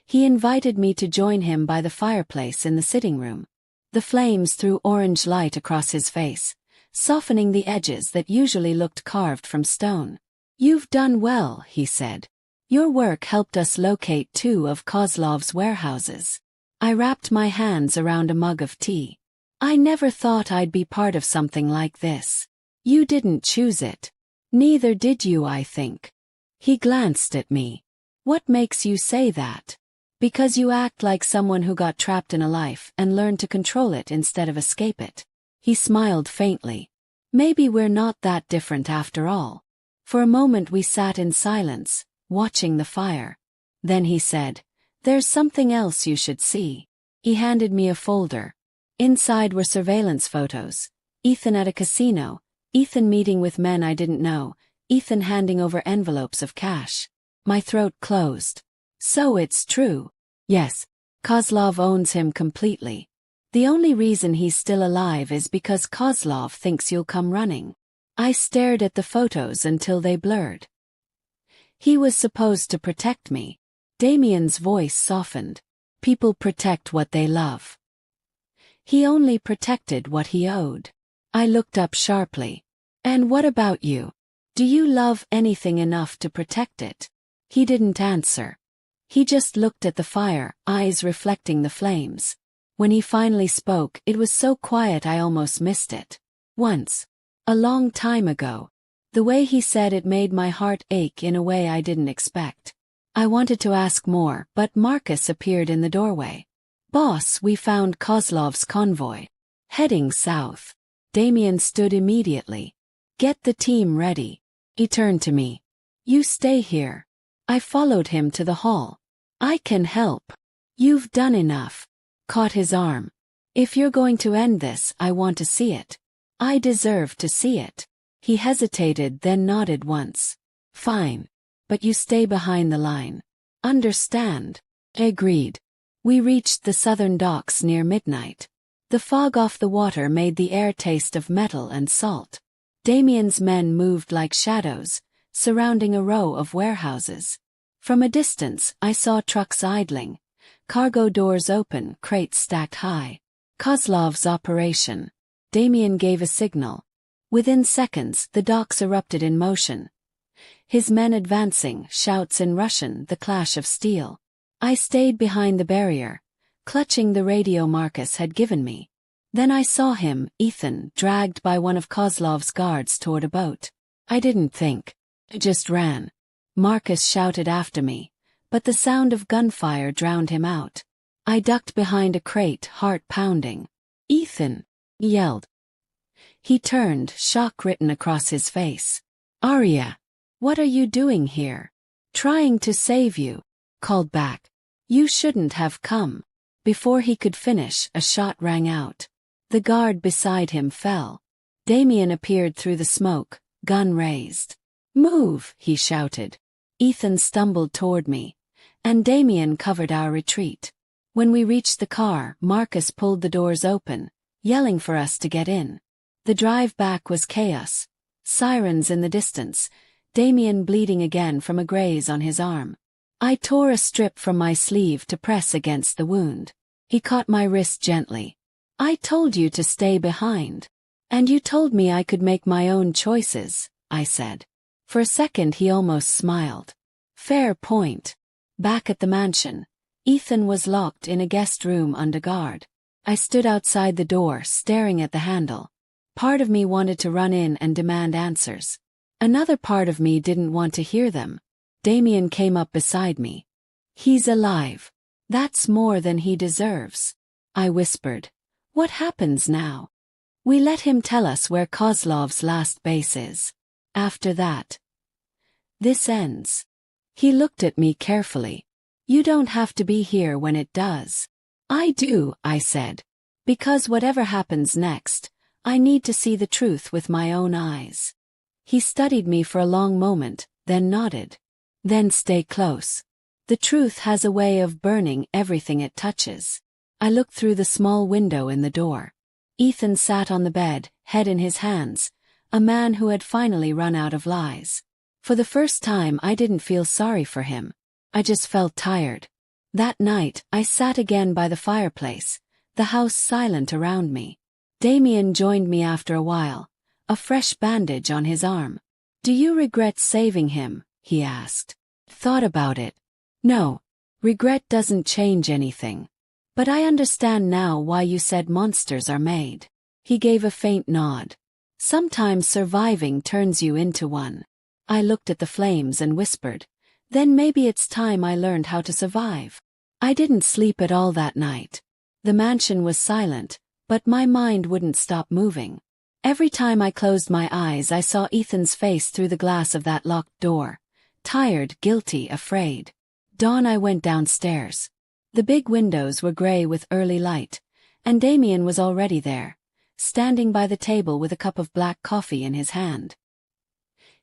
he invited me to join him by the fireplace in the sitting room. The flames threw orange light across his face, softening the edges that usually looked carved from stone. You've done well, he said. Your work helped us locate 2 of Kozlov's warehouses. I wrapped my hands around a mug of tea. I never thought I'd be part of something like this. You didn't choose it. Neither did you, I think. He glanced at me. What makes you say that? Because you act like someone who got trapped in a life and learned to control it instead of escape it. He smiled faintly. Maybe we're not that different after all. For a moment we sat in silence, watching the fire. Then he said, "There's something else you should see." He handed me a folder. Inside were surveillance photos. Ethan at a casino, Ethan meeting with men I didn't know, Ethan handing over envelopes of cash. My throat closed. So it's true. Yes, Kozlov owns him completely. The only reason he's still alive is because Kozlov thinks you'll come running. I stared at the photos until they blurred. He was supposed to protect me. Damien's voice softened. People protect what they love. He only protected what he owed. I looked up sharply. And what about you? Do you love anything enough to protect it? He didn't answer. He just looked at the fire, eyes reflecting the flames. When he finally spoke, it was so quiet I almost missed it. Once. A long time ago. The way he said it made my heart ache in a way I didn't expect. I wanted to ask more, but Marcus appeared in the doorway. "Boss, we found Kozlov's convoy. Heading south." Damien stood immediately. "Get the team ready." He turned to me. "You stay here." I followed him to the hall. "I can help. You've done enough." Caught his arm. "If you're going to end this, I want to see it. I deserve to see it." He hesitated, then nodded once. "Fine. But you stay behind the line. Understand?" Agreed. We reached the southern docks near midnight. The fog off the water made the air taste of metal and salt. Damien's men moved like shadows, surrounding a row of warehouses. From a distance, I saw trucks idling. Cargo doors open, crates stacked high. Kozlov's operation. Damien gave a signal. Within seconds, the docks erupted in motion. His men advancing, shouts in Russian, the clash of steel. I stayed behind the barrier, clutching the radio Marcus had given me. Then I saw him, Ethan, dragged by one of Kozlov's guards toward a boat. I didn't think. I just ran. Marcus shouted after me, but the sound of gunfire drowned him out. I ducked behind a crate, heart pounding. "Ethan!" he yelled. He turned, shock written across his face. "Arya! What are you doing here?" "Trying to save you," called back. "You shouldn't have come." Before he could finish, a shot rang out. The guard beside him fell. Damien appeared through the smoke, gun raised. "Move!" he shouted. Ethan stumbled toward me, and Damien covered our retreat. When we reached the car, Marcus pulled the doors open, yelling for us to get in. The drive back was chaos. Sirens in the distance, Damien bleeding again from a graze on his arm. I tore a strip from my sleeve to press against the wound. He caught my wrist gently. "I told you to stay behind. And you told me I could make my own choices," I said. For a second he almost smiled. Fair point. Back at the mansion, Ethan was locked in a guest room under guard. I stood outside the door, staring at the handle. Part of me wanted to run in and demand answers. Another part of me didn't want to hear them. Damien came up beside me. "He's alive. That's more than he deserves," I whispered. "What happens now?" "We let him tell us where Kozlov's last base is. After that, this ends." He looked at me carefully. "You don't have to be here when it does." "I do," I said. Because whatever happens next, I need to see the truth with my own eyes. He studied me for a long moment, then nodded. Then stay close. The truth has a way of burning everything it touches. I looked through the small window in the door. Ethan sat on the bed, head in his hands, a man who had finally run out of lies. For the first time I didn't feel sorry for him. I just felt tired. That night, I sat again by the fireplace, the house silent around me. Damien joined me after a while, a fresh bandage on his arm. "Do you regret saving him?" he asked. "Thought about it. No, regret doesn't change anything. But I understand now why you said monsters are made." He gave a faint nod. "Sometimes surviving turns you into one." I looked at the flames and whispered, "Then maybe it's time I learned how to survive." I didn't sleep at all that night. The mansion was silent, but my mind wouldn't stop moving. Every time I closed my eyes I saw Ethan's face through the glass of that locked door. Tired, guilty, afraid. Dawn I went downstairs. The big windows were gray with early light, and Damien was already there, standing by the table with a cup of black coffee in his hand.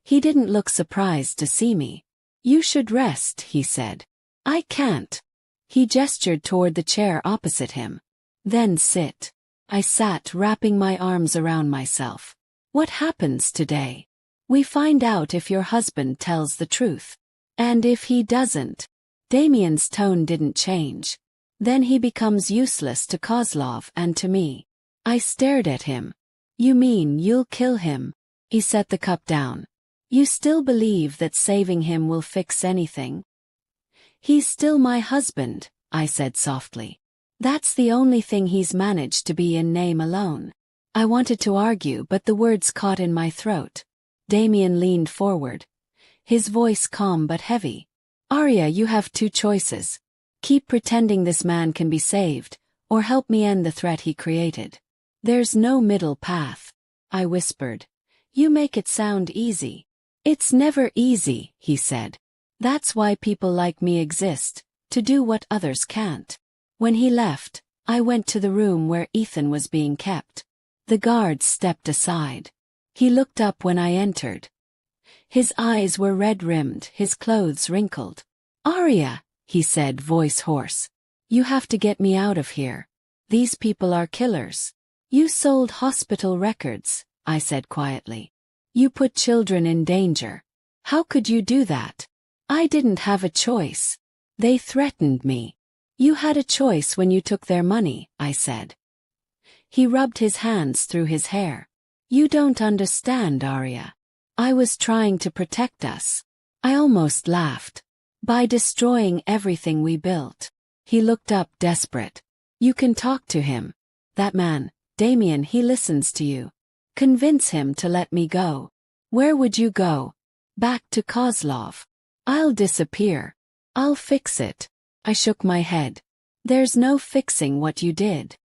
He didn't look surprised to see me. "You should rest," he said. "I can't." He gestured toward the chair opposite him. "Then sit." I sat, wrapping my arms around myself. "What happens today? We find out if your husband tells the truth. And if he doesn't." Damien's tone didn't change. "Then he becomes useless to Kozlov and to me." I stared at him. "You mean you'll kill him?" He set the cup down. "You still believe that saving him will fix anything?" "He's still my husband," I said softly. "That's the only thing he's managed to be in name alone." I wanted to argue, but the words caught in my throat. Damien leaned forward, his voice calm but heavy. "Arya, you have two choices. Keep pretending this man can be saved, or help me end the threat he created. There's no middle path." I whispered. "You make it sound easy." "It's never easy," he said. "That's why people like me exist, to do what others can't." When he left, I went to the room where Ethan was being kept. The guard stepped aside. He looked up when I entered. His eyes were red-rimmed, his clothes wrinkled. "Arya," he said, voice hoarse. "You have to get me out of here. These people are killers." "You sold hospital records," I said quietly. "You put children in danger. How could you do that?" "I didn't have a choice. They threatened me." "You had a choice when you took their money," I said. He rubbed his hands through his hair. "You don't understand, Arya. I was trying to protect us." I almost laughed. "By destroying everything we built." He looked up, desperate. "You can talk to him. That man, Damien, he listens to you. Convince him to let me go." "Where would you go?" "Back to Kozlov." "I'll disappear. I'll fix it." I shook my head. "There's no fixing what you did."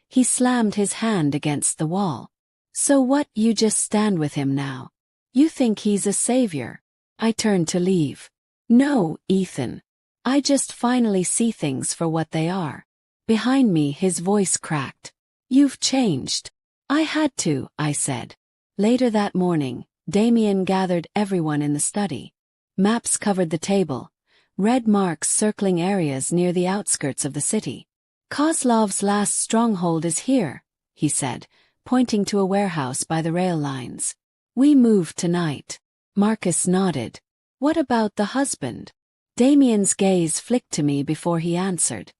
He slammed his hand against the wall. "So what, you just stand with him now? You think he's a savior?" I turned to leave. "No, Ethan. I just finally see things for what they are." Behind me his voice cracked. "You've changed." "I had to," I said. Later that morning, Damien gathered everyone in the study. Maps covered the table, red marks circling areas near the outskirts of the city. "Kozlov's last stronghold is here," he said, pointing to a warehouse by the rail lines. "We move tonight." Marcus nodded. "What about the husband?" Damien's gaze flicked to me before he answered.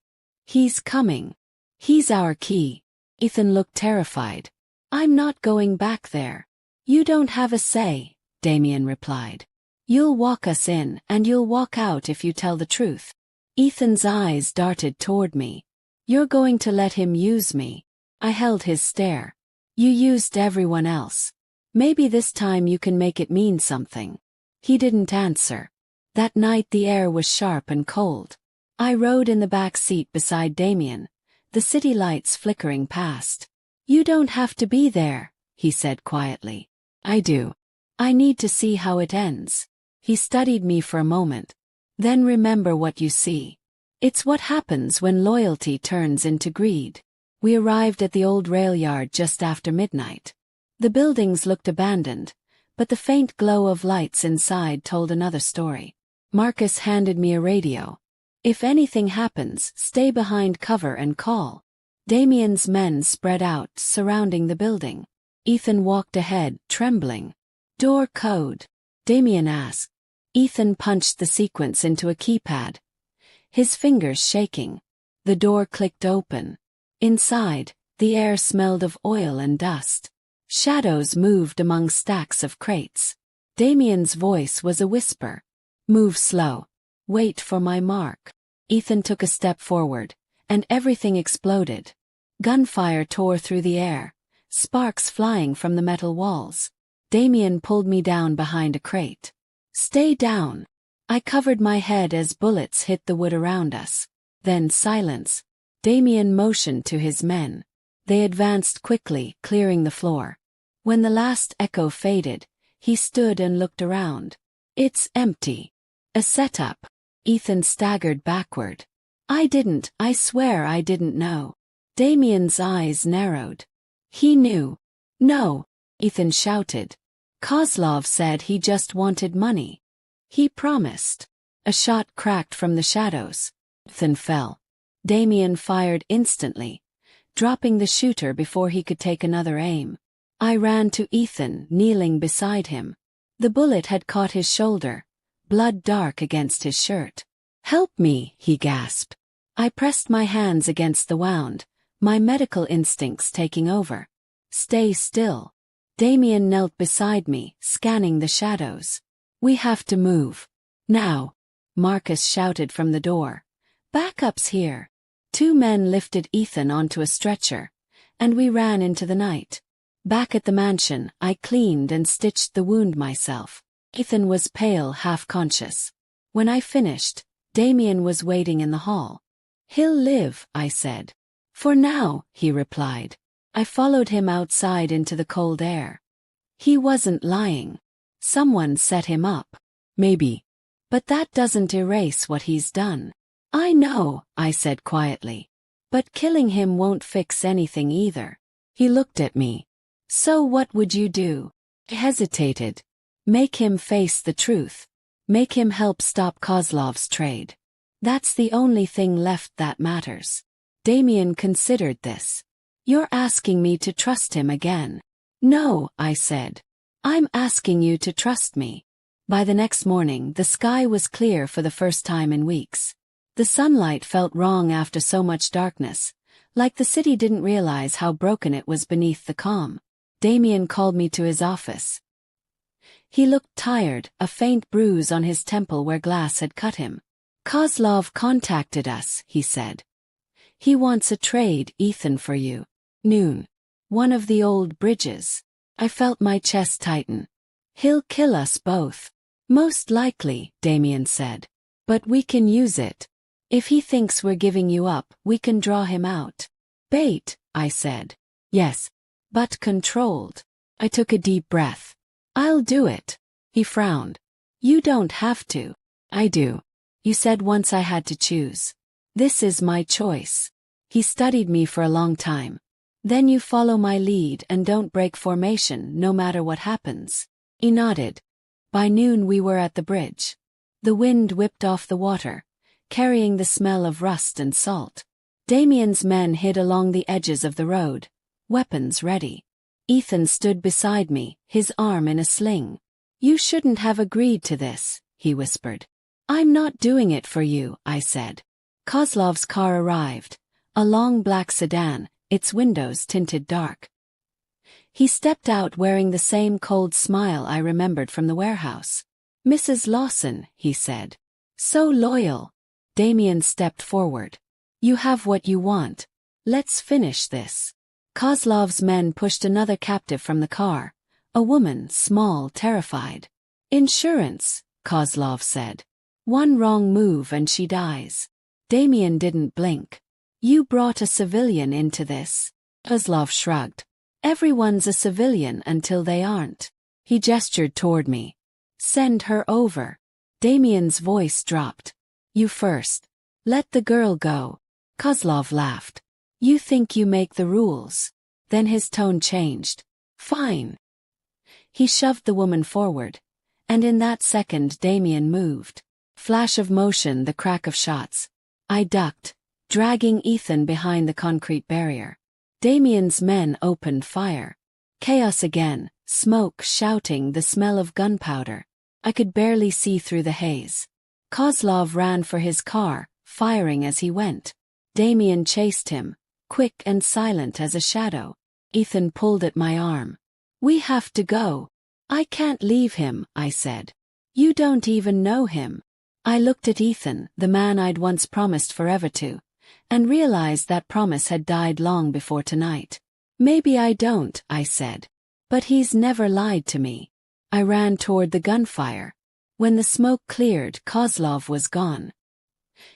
"He's coming. He's our key." Ethan looked terrified. "I'm not going back there." "You don't have a say," Damien replied. "You'll walk us in, and you'll walk out if you tell the truth." Ethan's eyes darted toward me. "You're going to let him use me?" I held his stare. "You used everyone else. Maybe this time you can make it mean something." He didn't answer. That night the air was sharp and cold. I rode in the back seat beside Damien, the city lights flickering past. "You don't have to be there," he said quietly. "I do. I need to see how it ends." He studied me for a moment. "Then remember what you see. It's what happens when loyalty turns into greed. We arrived at the old rail yard just after midnight. The buildings looked abandoned, but the faint glow of lights inside told another story. Marcus handed me a radio. If anything happens, stay behind cover and call. Damien's men spread out, surrounding the building. Ethan walked ahead, trembling. Door code? Damien asked. Ethan punched the sequence into a keypad, his fingers shaking. The door clicked open. Inside, the air smelled of oil and dust. Shadows moved among stacks of crates. Damien's voice was a whisper. Move slow. Wait for my mark. Ethan took a step forward, and everything exploded. Gunfire tore through the air, sparks flying from the metal walls. Damien pulled me down behind a crate. Stay down. I covered my head as bullets hit the wood around us. Then silence. Damien motioned to his men. They advanced quickly, clearing the floor. When the last echo faded, he stood and looked around. It's empty. A setup. Ethan staggered backward. I swear I didn't know. Damien's eyes narrowed. He knew. No, Ethan shouted. Kozlov said he just wanted money. He promised. A shot cracked from the shadows. Ethan fell. Damien fired instantly, dropping the shooter before he could take another aim. I ran to Ethan, kneeling beside him. The bullet had caught his shoulder, blood dark against his shirt. Help me, he gasped. I pressed my hands against the wound, my medical instincts taking over. Stay still. Damien knelt beside me, scanning the shadows. We have to move. Now. Marcus shouted from the door. Backup's here. 2 men lifted Ethan onto a stretcher, and we ran into the night. Back at the mansion, I cleaned and stitched the wound myself. Ethan was pale, half-conscious. When I finished, Damien was waiting in the hall. He'll live, I said. For now, he replied. I followed him outside into the cold air. He wasn't lying. Someone set him up. Maybe. But that doesn't erase what he's done. I know, I said quietly. But killing him won't fix anything either. He looked at me. So what would you do? I hesitated. Make him face the truth. Make him help stop Kozlov's trade. That's the only thing left that matters. Damien considered this. You're asking me to trust him again. No, I said. I'm asking you to trust me. By the next morning, the sky was clear for the first time in weeks. The sunlight felt wrong after so much darkness, like the city didn't realize how broken it was beneath the calm. Damien called me to his office. He looked tired, a faint bruise on his temple where glass had cut him. Kozlov contacted us, he said. He wants a trade, Ethan, for you. Noon. One of the old bridges. I felt my chest tighten. He'll kill us both. Most likely, Damien said. But we can use it. If he thinks we're giving you up, we can draw him out. Bait, I said. Yes. But controlled. I took a deep breath. I'll do it. He frowned. You don't have to. I do. You said once I had to choose. This is my choice. He studied me for a long time. Then you follow my lead and don't break formation no matter what happens. He nodded. By noon we were at the bridge. The wind whipped off the water, carrying the smell of rust and salt. Damien's men hid along the edges of the road, weapons ready. Ethan stood beside me, his arm in a sling. You shouldn't have agreed to this, he whispered. I'm not doing it for you, I said. Kozlov's car arrived, a long black sedan, its windows tinted dark. He stepped out wearing the same cold smile I remembered from the warehouse. Mrs. Lawson, he said. So loyal. Damien stepped forward. You have what you want. Let's finish this. Kozlov's men pushed another captive from the car, a woman, small, terrified. Insurance, Kozlov said. One wrong move and she dies. Damien didn't blink. You brought a civilian into this. Kozlov shrugged. Everyone's a civilian until they aren't. He gestured toward me. Send her over. Damien's voice dropped. You first. Let the girl go. Kozlov laughed. You think you make the rules. Then his tone changed. Fine. He shoved the woman forward, and in that second Damien moved. Flash of motion, the crack of shots. I ducked, dragging Ethan behind the concrete barrier. Damien's men opened fire. Chaos again, smoke, shouting, the smell of gunpowder. I could barely see through the haze. Kozlov ran for his car, firing as he went. Damien chased him, quick and silent as a shadow. Ethan pulled at my arm. We have to go. I can't leave him, I said. You don't even know him. I looked at Ethan, the man I'd once promised forever to, and realized that promise had died long before tonight. Maybe I don't, I said. But he's never lied to me. I ran toward the gunfire. When the smoke cleared, Kozlov was gone.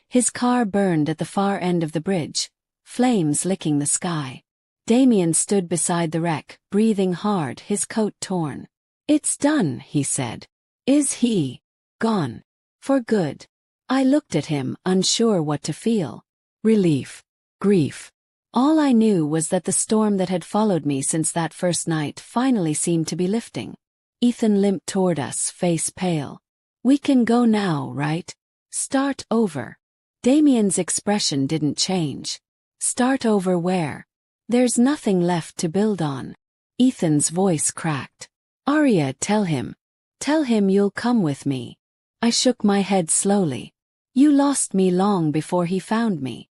His car burned at the far end of the bridge, flames licking the sky. Damien stood beside the wreck, breathing hard, his coat torn. It's done, he said. Is he gone? For good. I looked at him, unsure what to feel. Relief. Grief. All I knew was that the storm that had followed me since that first night finally seemed to be lifting. Ethan limped toward us, face pale. We can go now, right? Start over. Damien's expression didn't change. Start over where? There's nothing left to build on. Ethan's voice cracked. Arya, tell him. Tell him you'll come with me. I shook my head slowly. You lost me long before he found me.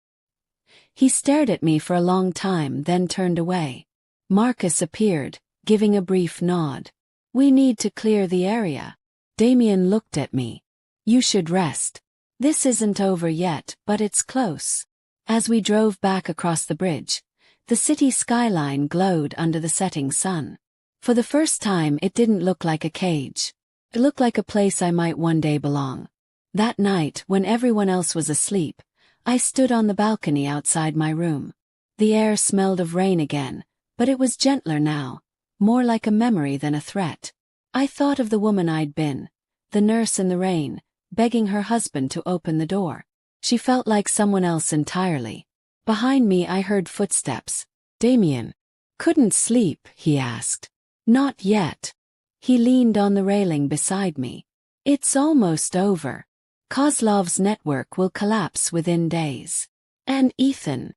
He stared at me for a long time, then turned away. Marcus appeared, giving a brief nod. We need to clear the area. Damien looked at me. You should rest. This isn't over yet, but it's close. As we drove back across the bridge, the city skyline glowed under the setting sun. For the first time, it didn't look like a cage. It looked like a place I might one day belong. That night, when everyone else was asleep, I stood on the balcony outside my room. The air smelled of rain again, but it was gentler now, more like a memory than a threat. I thought of the woman I'd been, the nurse in the rain, begging her husband to open the door. She felt like someone else entirely. Behind me I heard footsteps. Damien. Couldn't sleep, he asked. Not yet. He leaned on the railing beside me. It's almost over. Kozlov's network will collapse within days. And Ethan?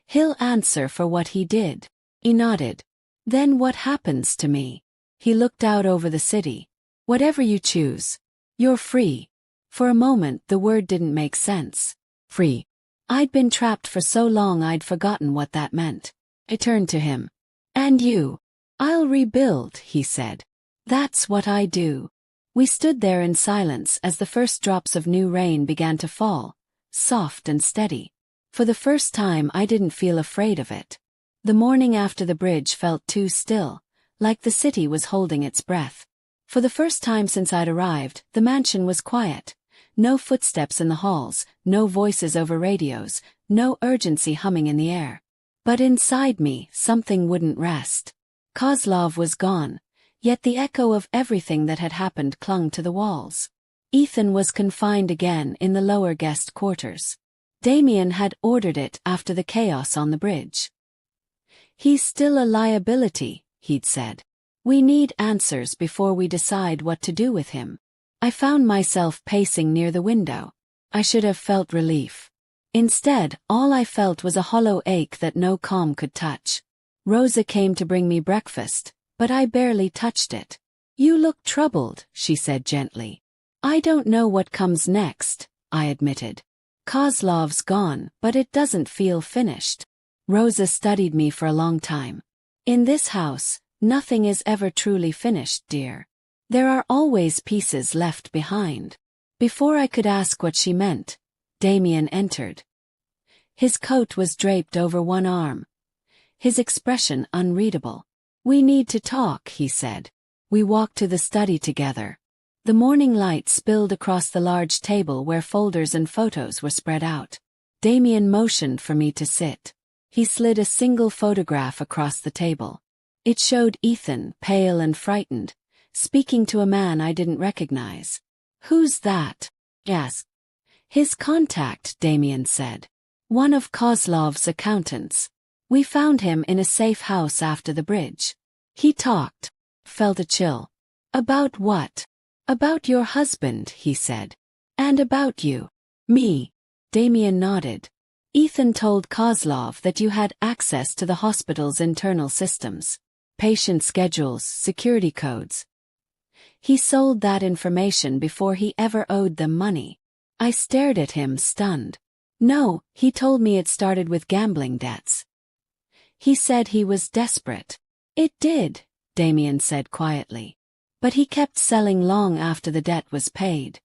He'll answer for what he did. He nodded. Then what happens to me? He looked out over the city. Whatever you choose. You're free. For a moment the word didn't make sense. Free. I'd been trapped for so long I'd forgotten what that meant. I turned to him. And you? I'll rebuild, he said. That's what I do. We stood there in silence as the first drops of new rain began to fall, soft and steady. For the first time I didn't feel afraid of it. The morning after the bridge felt too still, like the city was holding its breath. For the first time since I'd arrived, the mansion was quiet. No footsteps in the halls, no voices over radios, no urgency humming in the air. But inside me, something wouldn't rest. Kozlov was gone. Yet the echo of everything that had happened clung to the walls. Ethan was confined again in the lower guest quarters. Damien had ordered it after the chaos on the bridge. He's still a liability, he'd said. We need answers before we decide what to do with him. I found myself pacing near the window. I should have felt relief. Instead, all I felt was a hollow ache that no calm could touch. Rosa came to bring me breakfast, but I barely touched it. You look troubled, she said gently. I don't know what comes next, I admitted. Kozlov's gone, but it doesn't feel finished. Rosa studied me for a long time. In this house, nothing is ever truly finished, dear. There are always pieces left behind. Before I could ask what she meant, Damien entered. His coat was draped over one arm, his expression unreadable. We need to talk, he said. We walked to the study together. The morning light spilled across the large table where folders and photos were spread out. Damien motioned for me to sit. He slid a single photograph across the table. It showed Ethan, pale and frightened, speaking to a man I didn't recognize. Who's that? Yes. His contact, Damien said. One of Kozlov's accountants. We found him in a safe house after the bridge. He talked. Felt a chill. About what? About your husband, he said. And about you. Me. Damien nodded. Ethan told Kozlov that you had access to the hospital's internal systems. Patient schedules, security codes. He sold that information before he ever owed them money. I stared at him, stunned. No, he told me it started with gambling debts. He said he was desperate. It did, Damien said quietly. But he kept selling long after the debt was paid.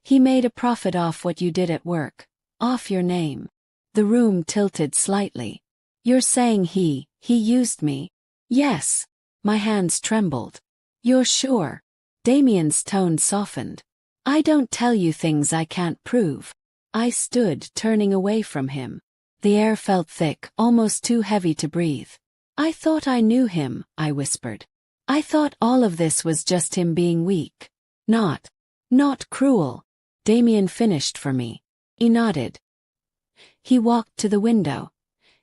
He made a profit off what you did at work, off your name. The room tilted slightly. You're saying he used me? Yes. My hands trembled. You're sure? Damien's tone softened. I don't tell you things I can't prove. I stood, turning away from him. The air felt thick, almost too heavy to breathe. I thought I knew him, I whispered. I thought all of this was just him being weak. Not cruel. Damien finished for me. He nodded. He walked to the window,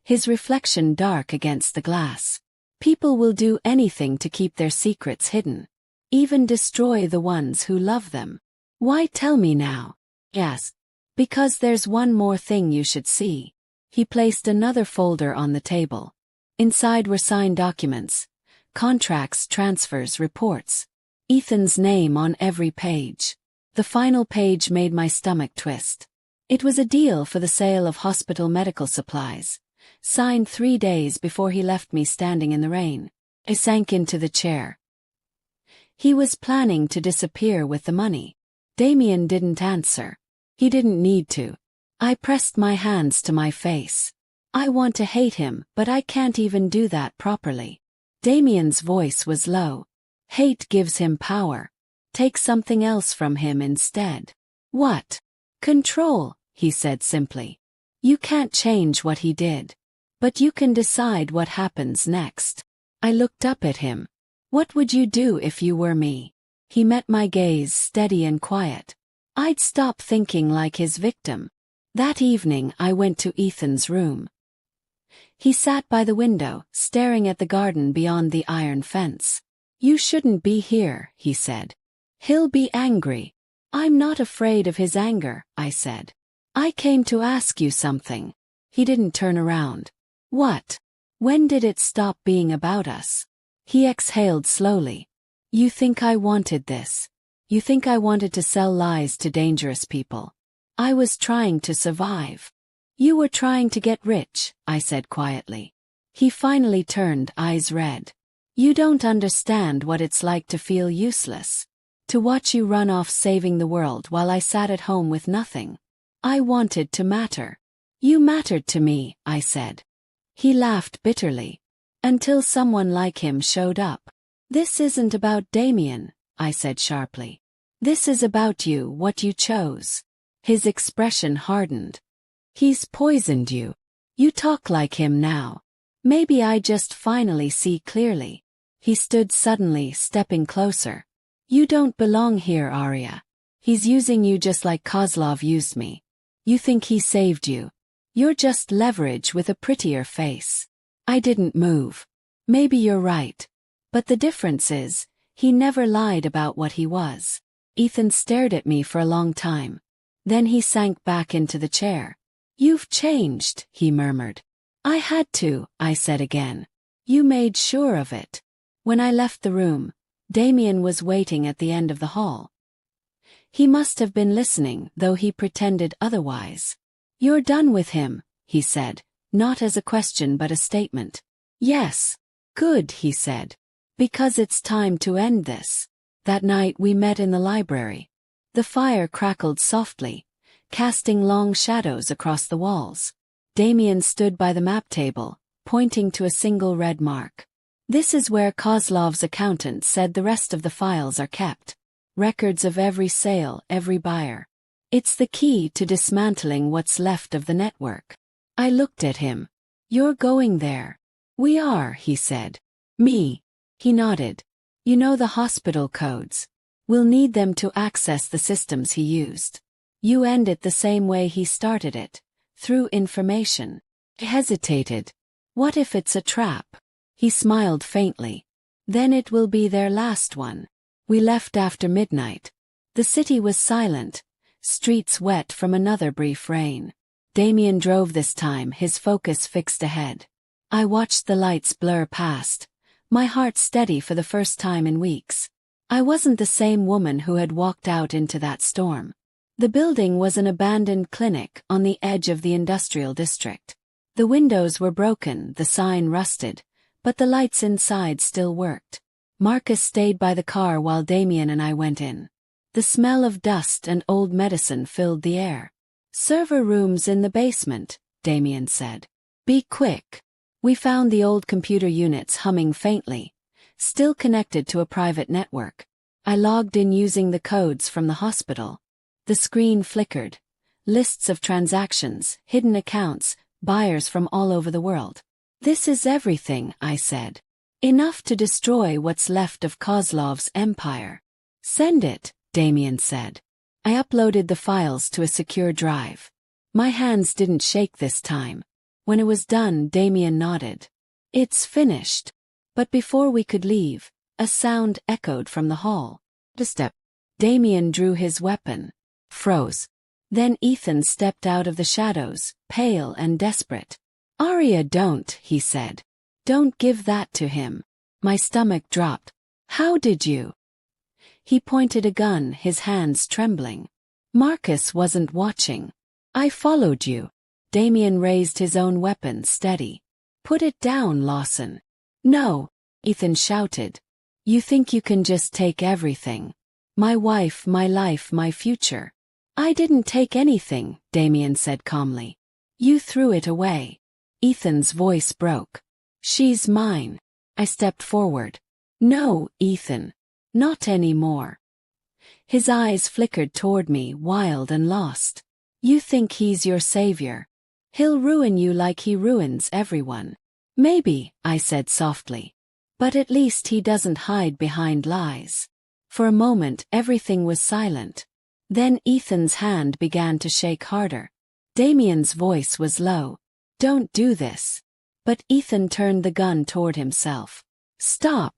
his reflection dark against the glass. People will do anything to keep their secrets hidden. Even destroy the ones who love them. Why tell me now? Yes. Because there's one more thing you should see. He placed another folder on the table. Inside were signed documents. Contracts, transfers, reports. Ethan's name on every page. The final page made my stomach twist. It was a deal for the sale of hospital medical supplies. Signed 3 days before he left me standing in the rain. I sank into the chair. He was planning to disappear with the money. Damien didn't answer. He didn't need to. I pressed my hands to my face. I want to hate him, but I can't even do that properly. Damien's voice was low. Hate gives him power. Take something else from him instead. What? Control, he said simply. You can't change what he did. But you can decide what happens next. I looked up at him. What would you do if you were me? He met my gaze, steady and quiet. I'd stop thinking like his victim. That evening I went to Ethan's room. He sat by the window, staring at the garden beyond the iron fence. You shouldn't be here, he said. He'll be angry. I'm not afraid of his anger, I said. I came to ask you something. He didn't turn around. What? When did it stop being about us? He exhaled slowly. You think I wanted this? You think I wanted to sell lies to dangerous people? I was trying to survive. You were trying to get rich, I said quietly. He finally turned, eyes red. You don't understand what it's like to feel useless. To watch you run off saving the world while I sat at home with nothing. I wanted to matter. You mattered to me, I said. He laughed bitterly. Until someone like him showed up. This isn't about Damien, I said sharply. This is about you, what you chose. His expression hardened. He's poisoned you. You talk like him now. Maybe I just finally see clearly. He stood suddenly, stepping closer. You don't belong here, Arya. He's using you just like Kozlov used me. You think he saved you. You're just leverage with a prettier face. I didn't move. Maybe you're right. But the difference is, he never lied about what he was. Ethan stared at me for a long time. Then he sank back into the chair. You've changed, he murmured. I had to, I said again. You made sure of it. When I left the room, Damien was waiting at the end of the hall. He must have been listening, though he pretended otherwise. You're done with him, he said, not as a question but a statement. Yes. Good, he said. Because it's time to end this. That night we met in the library. The fire crackled softly, casting long shadows across the walls. Damien stood by the map table, pointing to a single red mark. This is where Kozlov's accountant said the rest of the files are kept. Records of every sale, every buyer. It's the key to dismantling what's left of the network. I looked at him. You're going there. We are, he said. Me. He nodded. You know the hospital codes. We'll need them to access the systems he used. You end it the same way he started it, through information. I hesitated. What if it's a trap? He smiled faintly. Then it will be their last one. We left after midnight. The city was silent, streets wet from another brief rain. Damien drove this time, his focus fixed ahead. I watched the lights blur past, my heart steady for the first time in weeks. I wasn't the same woman who had walked out into that storm. The building was an abandoned clinic on the edge of the industrial district. The windows were broken, the sign rusted, but the lights inside still worked. Marcus stayed by the car while Damien and I went in. The smell of dust and old medicine filled the air. "Server rooms in the basement," Damien said. "Be quick." We found the old computer units humming faintly, still connected to a private network. I logged in using the codes from the hospital. The screen flickered. Lists of transactions, hidden accounts, buyers from all over the world. "This is everything," I said. "Enough to destroy what's left of Kozlov's empire." "Send it," Damien said. I uploaded the files to a secure drive. My hands didn't shake this time. When it was done, Damien nodded. "It's finished." But before we could leave, a sound echoed from the hall. A step. Damien drew his weapon. Froze. Then Ethan stepped out of the shadows, pale and desperate. "Arya, don't," he said. "Don't give that to him." My stomach dropped. "How did you?" He pointed a gun, his hands trembling. "Marcus wasn't watching. I followed you." Damien raised his own weapon, steady. "Put it down, Lawson." "No," Ethan shouted. "You think you can just take everything? My wife, my life, my future." "I didn't take anything," Damien said calmly. "You threw it away." Ethan's voice broke. "She's mine." I stepped forward. "No, Ethan. Not anymore." His eyes flickered toward me, wild and lost. "You think he's your savior? He'll ruin you like he ruins everyone." "Maybe," I said softly. "But at least he doesn't hide behind lies." For a moment everything was silent. Then Ethan's hand began to shake harder. Damien's voice was low. "Don't do this." But Ethan turned the gun toward himself. "Stop!"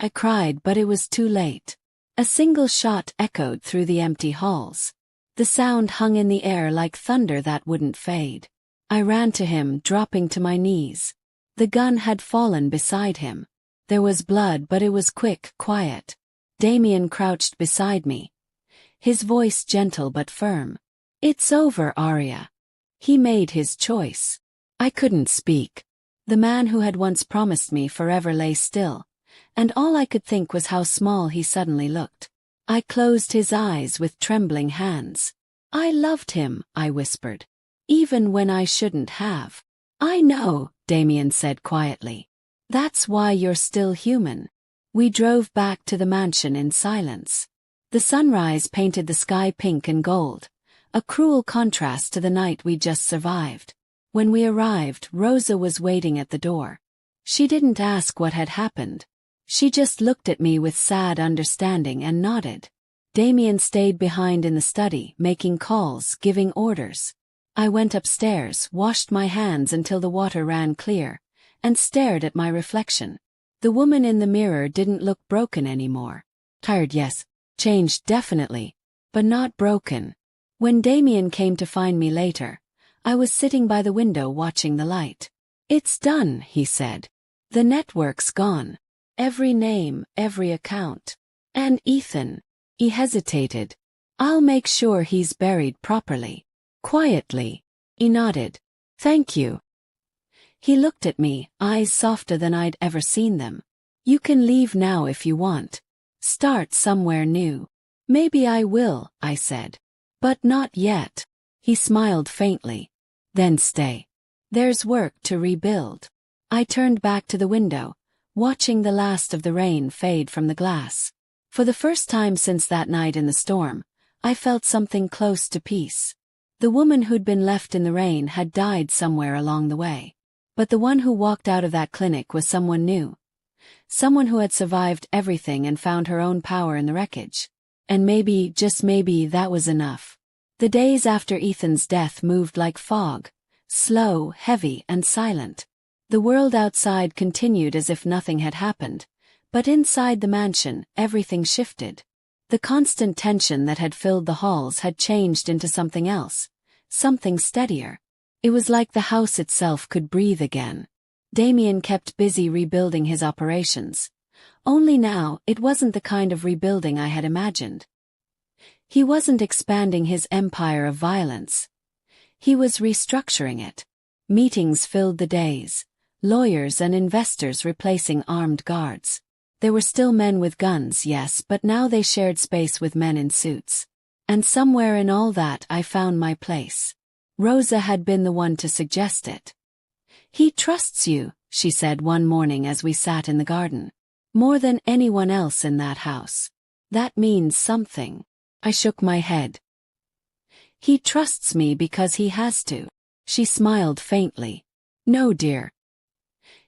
I cried, but it was too late. A single shot echoed through the empty halls. The sound hung in the air like thunder that wouldn't fade. I ran to him, dropping to my knees. The gun had fallen beside him. There was blood, but it was quick, quiet. Damien crouched beside me. His voice gentle but firm. "It's over, Arya." He made his choice. I couldn't speak. The man who had once promised me forever lay still, and all I could think was how small he suddenly looked. I closed his eyes with trembling hands. "I loved him," I whispered. "Even when I shouldn't have." "I know," Damien said quietly. "That's why you're still human." We drove back to the mansion in silence. The sunrise painted the sky pink and gold, a cruel contrast to the night we just survived. When we arrived, Rosa was waiting at the door. She didn't ask what had happened. She just looked at me with sad understanding and nodded. Damien stayed behind in the study, making calls, giving orders. I went upstairs, washed my hands until the water ran clear, and stared at my reflection. The woman in the mirror didn't look broken anymore. Tired, yes. Changed, definitely. But not broken. When Damien came to find me later, I was sitting by the window watching the light. "It's done," he said. "The network's gone. Every name, every account. And Ethan." He hesitated. "I'll make sure he's buried properly." Quietly. He nodded. "Thank you." He looked at me, eyes softer than I'd ever seen them. "You can leave now if you want. Start somewhere new." "Maybe I will," I said. "But not yet." He smiled faintly. "Then stay. There's work to rebuild." I turned back to the window, watching the last of the rain fade from the glass. For the first time since that night in the storm, I felt something close to peace. The woman who'd been left in the rain had died somewhere along the way. But the one who walked out of that clinic was someone new. Someone who had survived everything and found her own power in the wreckage. And maybe, just maybe, that was enough. The days after Ethan's death moved like fog, slow, heavy, and silent. The world outside continued as if nothing had happened, but inside the mansion, everything shifted. The constant tension that had filled the halls had changed into something else, something steadier. It was like the house itself could breathe again. Damien kept busy rebuilding his operations. Only now, it wasn't the kind of rebuilding I had imagined. He wasn't expanding his empire of violence. He was restructuring it. Meetings filled the days, lawyers and investors replacing armed guards. There were still men with guns, yes, but now they shared space with men in suits. And somewhere in all that I found my place. Rosa had been the one to suggest it. "He trusts you," she said one morning as we sat in the garden. "More than anyone else in that house. That means something." I shook my head. "He trusts me because he has to." She smiled faintly. "No, dear.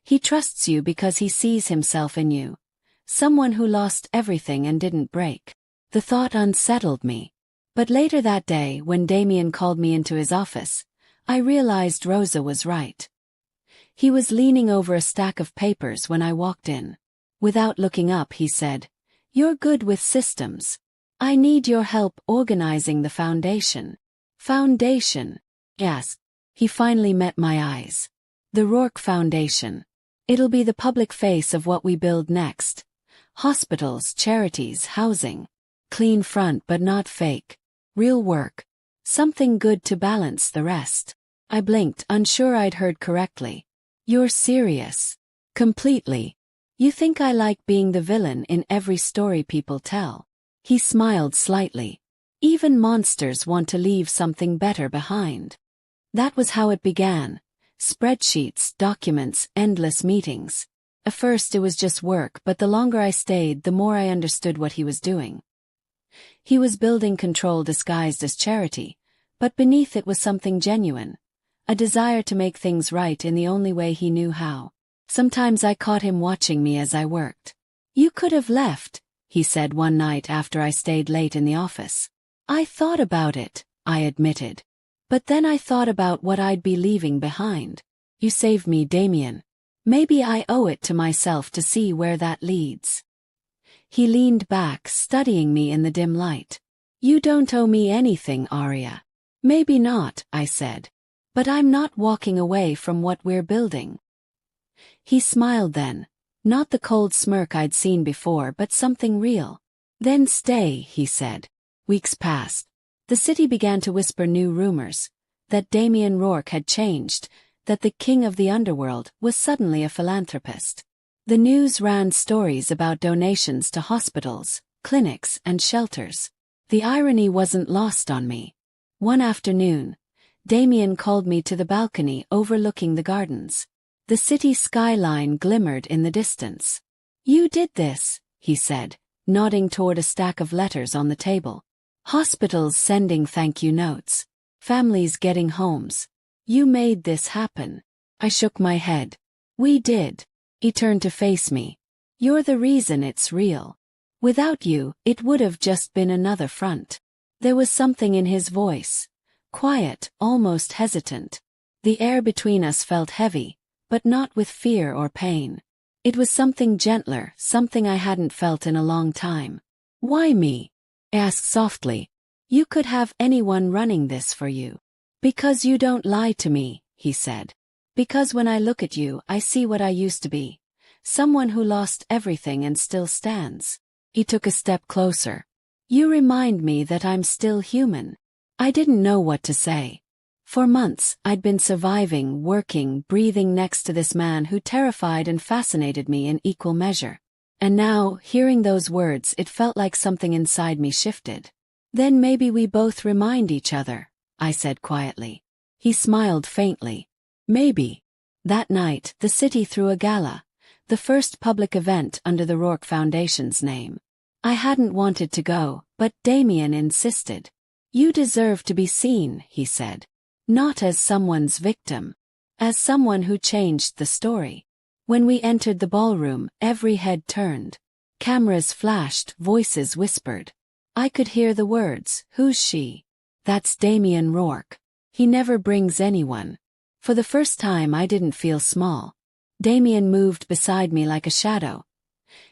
He trusts you because he sees himself in you. Someone who lost everything and didn't break." The thought unsettled me. But later that day, when Damien called me into his office, I realized Rosa was right. He was leaning over a stack of papers when I walked in. Without looking up, he said, "You're good with systems. I need your help organizing the foundation." "Foundation?" Yes. He finally met my eyes. "The Rourke Foundation. It'll be the public face of what we build next. Hospitals, charities, housing. Clean front but not fake. Real work. Something good to balance the rest." I blinked, unsure I'd heard correctly. "You're serious?" "Completely. You think I like being the villain in every story people tell?" He smiled slightly. "Even monsters want to leave something better behind." That was how it began. Spreadsheets, documents, endless meetings. At first it was just work, but the longer I stayed, the more I understood what he was doing. He was building control disguised as charity, but beneath it was something genuine. A desire to make things right in the only way he knew how. Sometimes I caught him watching me as I worked. "You could have left," he said one night after I stayed late in the office. "I thought about it," I admitted. "But then I thought about what I'd be leaving behind." "You saved me, Damien. Maybe I owe it to myself to see where that leads." He leaned back, studying me in the dim light. "You don't owe me anything, Arya." "Maybe not," I said. "But I'm not walking away from what we're building." He smiled then. Not the cold smirk I'd seen before, but something real. "Then stay," he said. Weeks passed. The city began to whisper new rumors. That Damien Rourke had changed, that the king of the underworld was suddenly a philanthropist. The news ran stories about donations to hospitals, clinics, and shelters. The irony wasn't lost on me. One afternoon, Damien called me to the balcony overlooking the gardens. The city skyline glimmered in the distance. "You did this," he said, nodding toward a stack of letters on the table. "Hospitals sending thank you notes. Families getting homes. You made this happen." I shook my head. "We did." He turned to face me. "You're the reason it's real. Without you, it would have just been another front." There was something in his voice. Quiet, almost hesitant. The air between us felt heavy, but not with fear or pain. It was something gentler, something I hadn't felt in a long time. "Why me?" I asked softly. "You could have anyone running this for you." "Because you don't lie to me," he said. "Because when I look at you, I see what I used to be. Someone who lost everything and still stands." He took a step closer. "You remind me that I'm still human." I didn't know what to say. For months, I'd been surviving, working, breathing next to this man who terrified and fascinated me in equal measure. And now, hearing those words, it felt like something inside me shifted. "Then maybe we both remind each other," I said quietly. He smiled faintly. "Maybe." That night, the city threw a gala, the first public event under the Rourke Foundation's name. I hadn't wanted to go, but Damien insisted. "You deserve to be seen," he said. "Not as someone's victim. As someone who changed the story." When we entered the ballroom, every head turned. Cameras flashed, voices whispered. I could hear the words, "Who's she?" "That's Damien Rourke. He never brings anyone." For the first time I didn't feel small. Damien moved beside me like a shadow,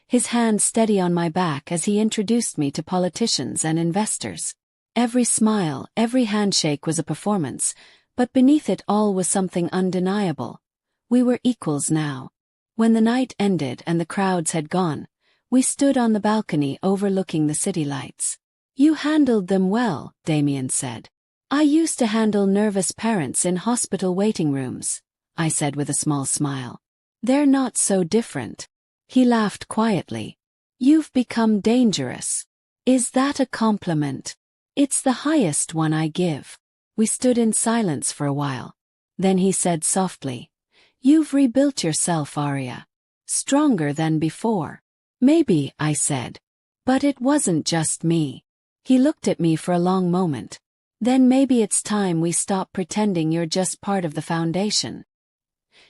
his hand steady on my back as he introduced me to politicians and investors. Every smile, every handshake was a performance, but beneath it all was something undeniable. We were equals now. When the night ended and the crowds had gone, we stood on the balcony overlooking the city lights. "You handled them well," Damien said. "I used to handle nervous parents in hospital waiting rooms," I said with a small smile. "They're not so different." He laughed quietly. "You've become dangerous." "Is that a compliment?" "It's the highest one I give." We stood in silence for a while. Then he said softly, "You've rebuilt yourself, Arya. Stronger than before." "Maybe," I said. "But it wasn't just me." He looked at me for a long moment. "Then maybe it's time we stop pretending you're just part of the foundation."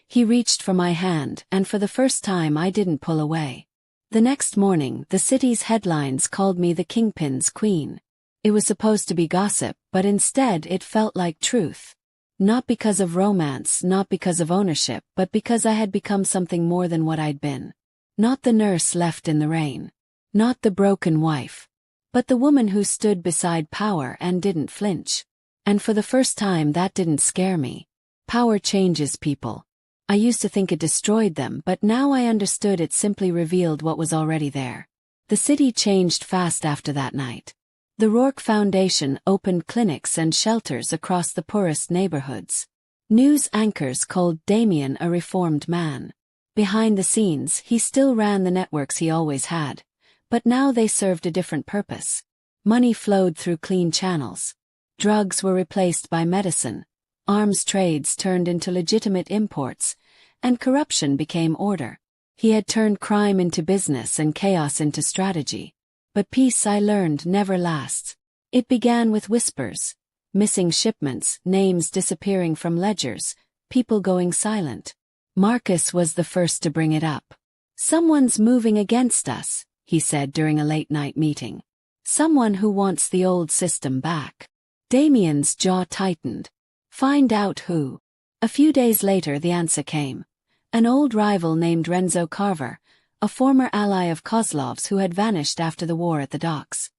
He reached for my hand, and for the first time I didn't pull away. The next morning, the city's headlines called me the Kingpin's Queen. It was supposed to be gossip, but instead it felt like truth. Not because of romance, not because of ownership, but because I had become something more than what I'd been. Not the nurse left in the rain. Not the broken wife. But the woman who stood beside power and didn't flinch. And for the first time that didn't scare me. Power changes people. I used to think it destroyed them, but now I understood it simply revealed what was already there. The city changed fast after that night. The Rourke Foundation opened clinics and shelters across the poorest neighborhoods. News anchors called Damien a reformed man. Behind the scenes, he still ran the networks he always had. But now they served a different purpose. Money flowed through clean channels. Drugs were replaced by medicine. Arms trades turned into legitimate imports. And corruption became order. He had turned crime into business and chaos into strategy. But peace, I learned, never lasts. It began with whispers. Missing shipments, names disappearing from ledgers, people going silent. Marcus was the first to bring it up. "Someone's moving against us," he said during a late-night meeting. "Someone who wants the old system back." Damien's jaw tightened. "Find out who." A few days later the answer came. An old rival named Renzo Carver, a former ally of Kozlov's who had vanished after the war at the docks.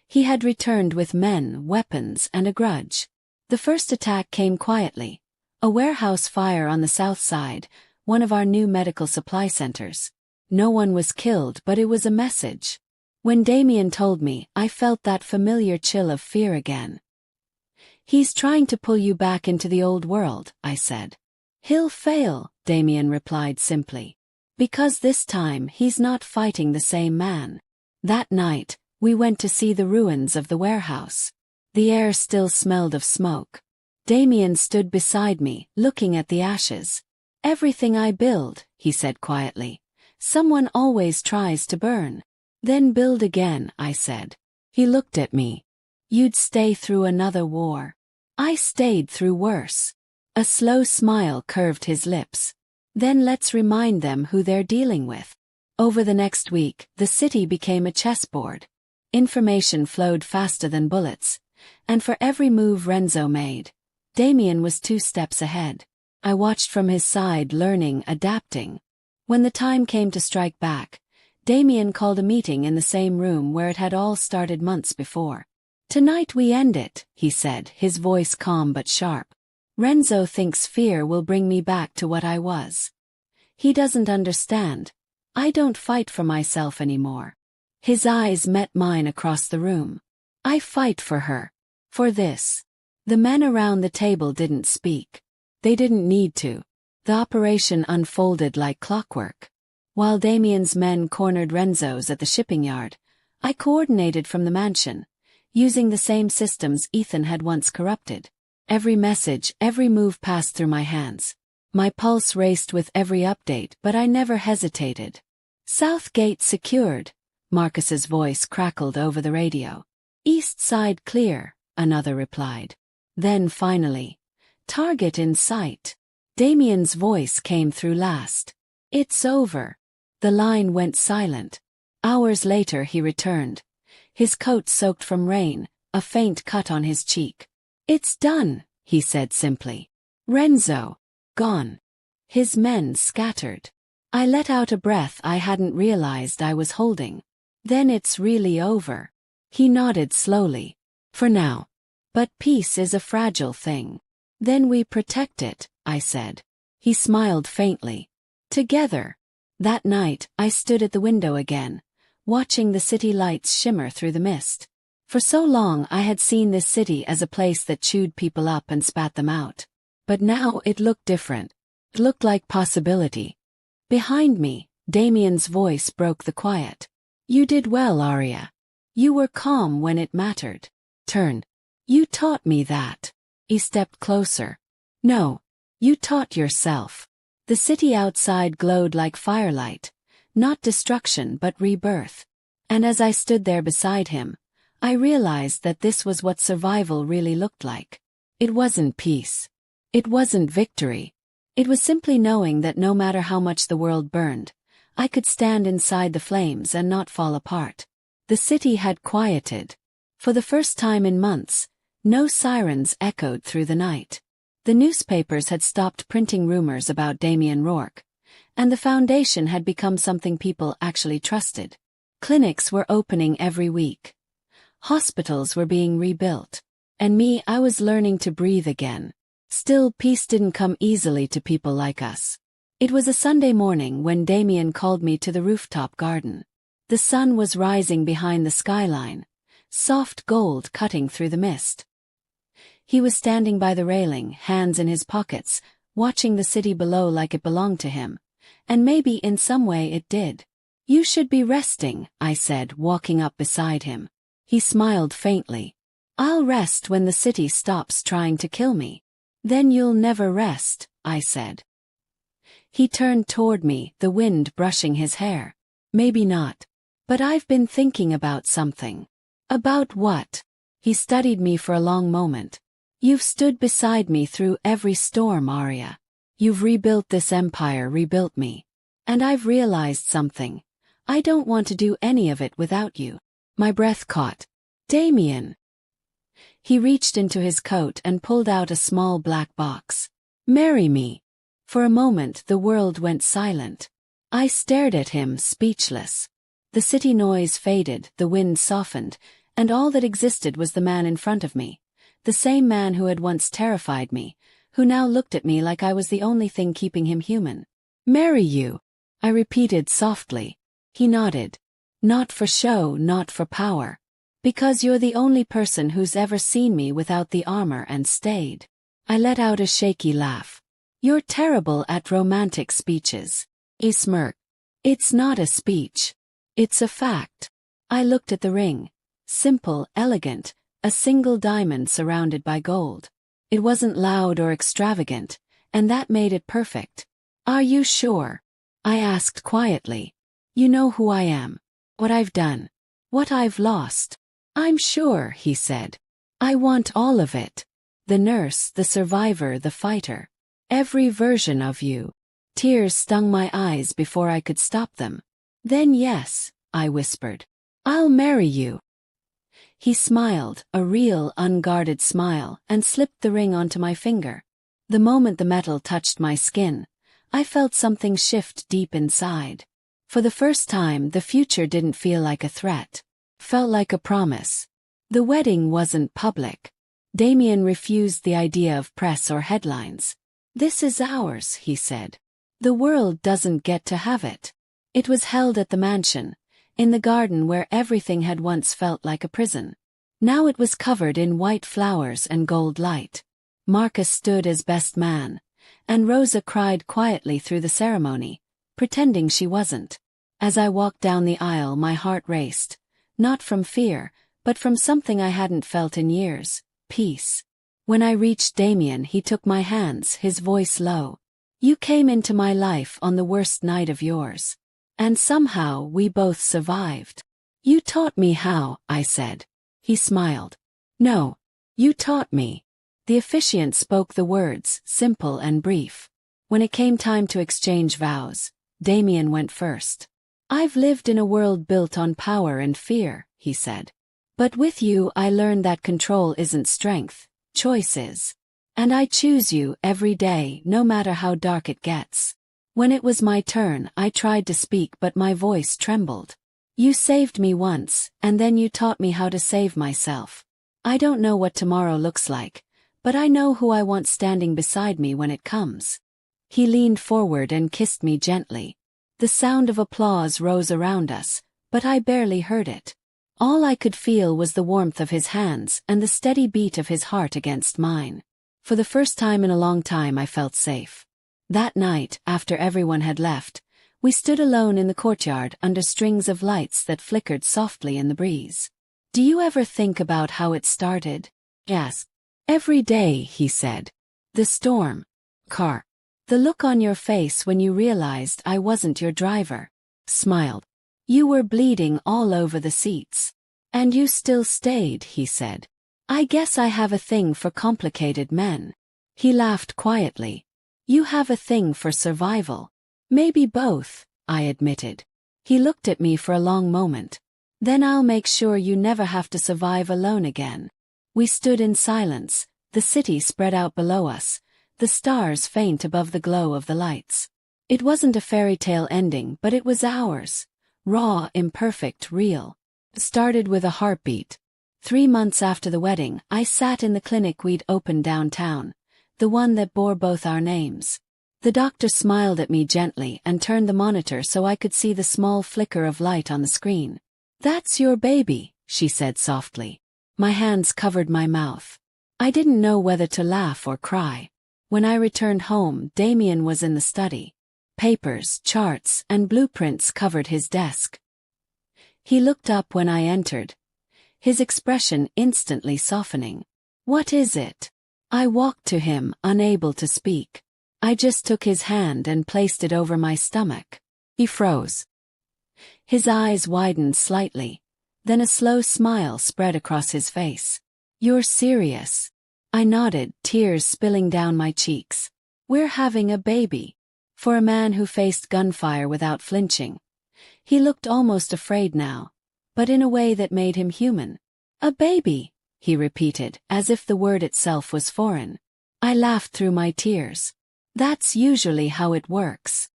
He had returned with men, weapons, and a grudge. The first attack came quietly. A warehouse fire on the south side, one of our new medical supply centers. No one was killed, but it was a message. When Damien told me, I felt that familiar chill of fear again. "He's trying to pull you back into the old world," I said. "He'll fail," Damien replied simply. "Because this time he's not fighting the same man." That night, we went to see the ruins of the warehouse. The air still smelled of smoke. Damien stood beside me, looking at the ashes. "Everything I build," he said quietly, "someone always tries to burn." "Then build again," I said. He looked at me. "You'd stay through another war." "I stayed through worse." A slow smile curved his lips. "Then let's remind them who they're dealing with." Over the next week, the city became a chessboard. Information flowed faster than bullets, and for every move Renzo made, Damien was 2 steps ahead. I watched from his side, learning, adapting. When the time came to strike back, Damien called a meeting in the same room where it had all started months before. "Tonight we end it," he said, his voice calm but sharp. "Renzo thinks fear will bring me back to what I was. He doesn't understand. I don't fight for myself anymore." His eyes met mine across the room. "I fight for her. For this." The men around the table didn't speak. They didn't need to. The operation unfolded like clockwork. While Damien's men cornered Renzo's at the shipping yard, I coordinated from the mansion, using the same systems Ethan had once corrupted. Every message, every move passed through my hands. My pulse raced with every update, but I never hesitated. "South gate secured," Marcus's voice crackled over the radio. "East side clear," another replied. Then finally, "Target in sight." Damien's voice came through last. "It's over." The line went silent. Hours later he returned. His coat soaked from rain, a faint cut on his cheek. "It's done," he said simply. Renzo. Gone. His men scattered. I let out a breath I hadn't realized I was holding. Then it's really over. He nodded slowly. For now. But peace is a fragile thing. Then we protect it, I said. He smiled faintly. Together. That night, I stood at the window again, watching the city lights shimmer through the mist. For so long I had seen this city as a place that chewed people up and spat them out. But now it looked different. It looked like possibility. Behind me, Damien's voice broke the quiet. You did well, Arya. You were calm when it mattered. Turn. You taught me that. He stepped closer. No. You taught yourself. The city outside glowed like firelight, not destruction but rebirth. And as I stood there beside him, I realized that this was what survival really looked like. It wasn't peace. It wasn't victory. It was simply knowing that no matter how much the world burned, I could stand inside the flames and not fall apart. The city had quieted. For the first time in months, no sirens echoed through the night. The newspapers had stopped printing rumors about Damien Rourke, and the foundation had become something people actually trusted. Clinics were opening every week. Hospitals were being rebuilt. And me, I was learning to breathe again. Still, peace didn't come easily to people like us. It was a Sunday morning when Damien called me to the rooftop garden. The sun was rising behind the skyline, soft gold cutting through the mist. He was standing by the railing, hands in his pockets, watching the city below like it belonged to him. And maybe in some way it did. You should be resting, I said, walking up beside him. He smiled faintly. I'll rest when the city stops trying to kill me. Then you'll never rest, I said. He turned toward me, the wind brushing his hair. Maybe not. But I've been thinking about something. About what? He studied me for a long moment. You've stood beside me through every storm, Arya. You've rebuilt this empire, rebuilt me. And I've realized something. I don't want to do any of it without you. My breath caught. Damien. He reached into his coat and pulled out a small black box. Marry me. For a moment the world went silent. I stared at him, speechless. The city noise faded, the wind softened, and all that existed was the man in front of me. The same man who had once terrified me, who now looked at me like I was the only thing keeping him human. Marry you, I repeated softly. He nodded. Not for show, not for power. Because you're the only person who's ever seen me without the armor and stayed. I let out a shaky laugh. You're terrible at romantic speeches. He smirked. It's not a speech. It's a fact. I looked at the ring. Simple, elegant. A single diamond surrounded by gold. It wasn't loud or extravagant, and that made it perfect. Are you sure? I asked quietly. You know who I am. What I've done. What I've lost. I'm sure, he said. I want all of it. The nurse, the survivor, the fighter. Every version of you. Tears stung my eyes before I could stop them. Then yes, I whispered. I'll marry you. He smiled, a real, unguarded smile, and slipped the ring onto my finger. The moment the metal touched my skin, I felt something shift deep inside. For the first time, the future didn't feel like a threat. Felt like a promise. The wedding wasn't public. Damien refused the idea of press or headlines. This is ours, he said. The world doesn't get to have it. It was held at the mansion, in the garden where everything had once felt like a prison. Now it was covered in white flowers and gold light. Marcus stood as best man, and Rosa cried quietly through the ceremony, pretending she wasn't. As I walked down the aisle, my heart raced, not from fear, but from something I hadn't felt in years, peace. When I reached Damien, he took my hands, his voice low. You came into my life on the worst night of yours. And somehow we both survived. You taught me how, I said. He smiled. No, you taught me. The officiant spoke the words, simple and brief. When it came time to exchange vows, Damien went first. I've lived in a world built on power and fear, he said. But with you I learned that control isn't strength, choice is. And I choose you every day, no matter how dark it gets. When it was my turn, I tried to speak, but my voice trembled. You saved me once, and then you taught me how to save myself. I don't know what tomorrow looks like, but I know who I want standing beside me when it comes. He leaned forward and kissed me gently. The sound of applause rose around us, but I barely heard it. All I could feel was the warmth of his hands and the steady beat of his heart against mine. For the first time in a long time I felt safe. That night, after everyone had left, we stood alone in the courtyard under strings of lights that flickered softly in the breeze. Do you ever think about how it started? Yes. Every day, he said. The storm. Car. The look on your face when you realized I wasn't your driver. Smiled. You were bleeding all over the seats. And you still stayed, he said. I guess I have a thing for complicated men. He laughed quietly. You have a thing for survival. Maybe both, I admitted. He looked at me for a long moment. Then I'll make sure you never have to survive alone again. We stood in silence, the city spread out below us, the stars faint above the glow of the lights. It wasn't a fairy tale ending, but it was ours. Raw, imperfect, real. Started with a heartbeat. 3 months after the wedding, I sat in the clinic we'd opened downtown, the one that bore both our names. The doctor smiled at me gently and turned the monitor so I could see the small flicker of light on the screen. That's your baby, she said softly. My hands covered my mouth. I didn't know whether to laugh or cry. When I returned home, Damien was in the study. Papers, charts, and blueprints covered his desk. He looked up when I entered, his expression instantly softening. What is it? I walked to him, unable to speak. I just took his hand and placed it over my stomach. He froze. His eyes widened slightly, then a slow smile spread across his face. You're serious? I nodded, tears spilling down my cheeks. We're having a baby. For a man who faced gunfire without flinching. He looked almost afraid now, but in a way that made him human. A baby, he repeated, as if the word itself was foreign. I laughed through my tears. That's usually how it works.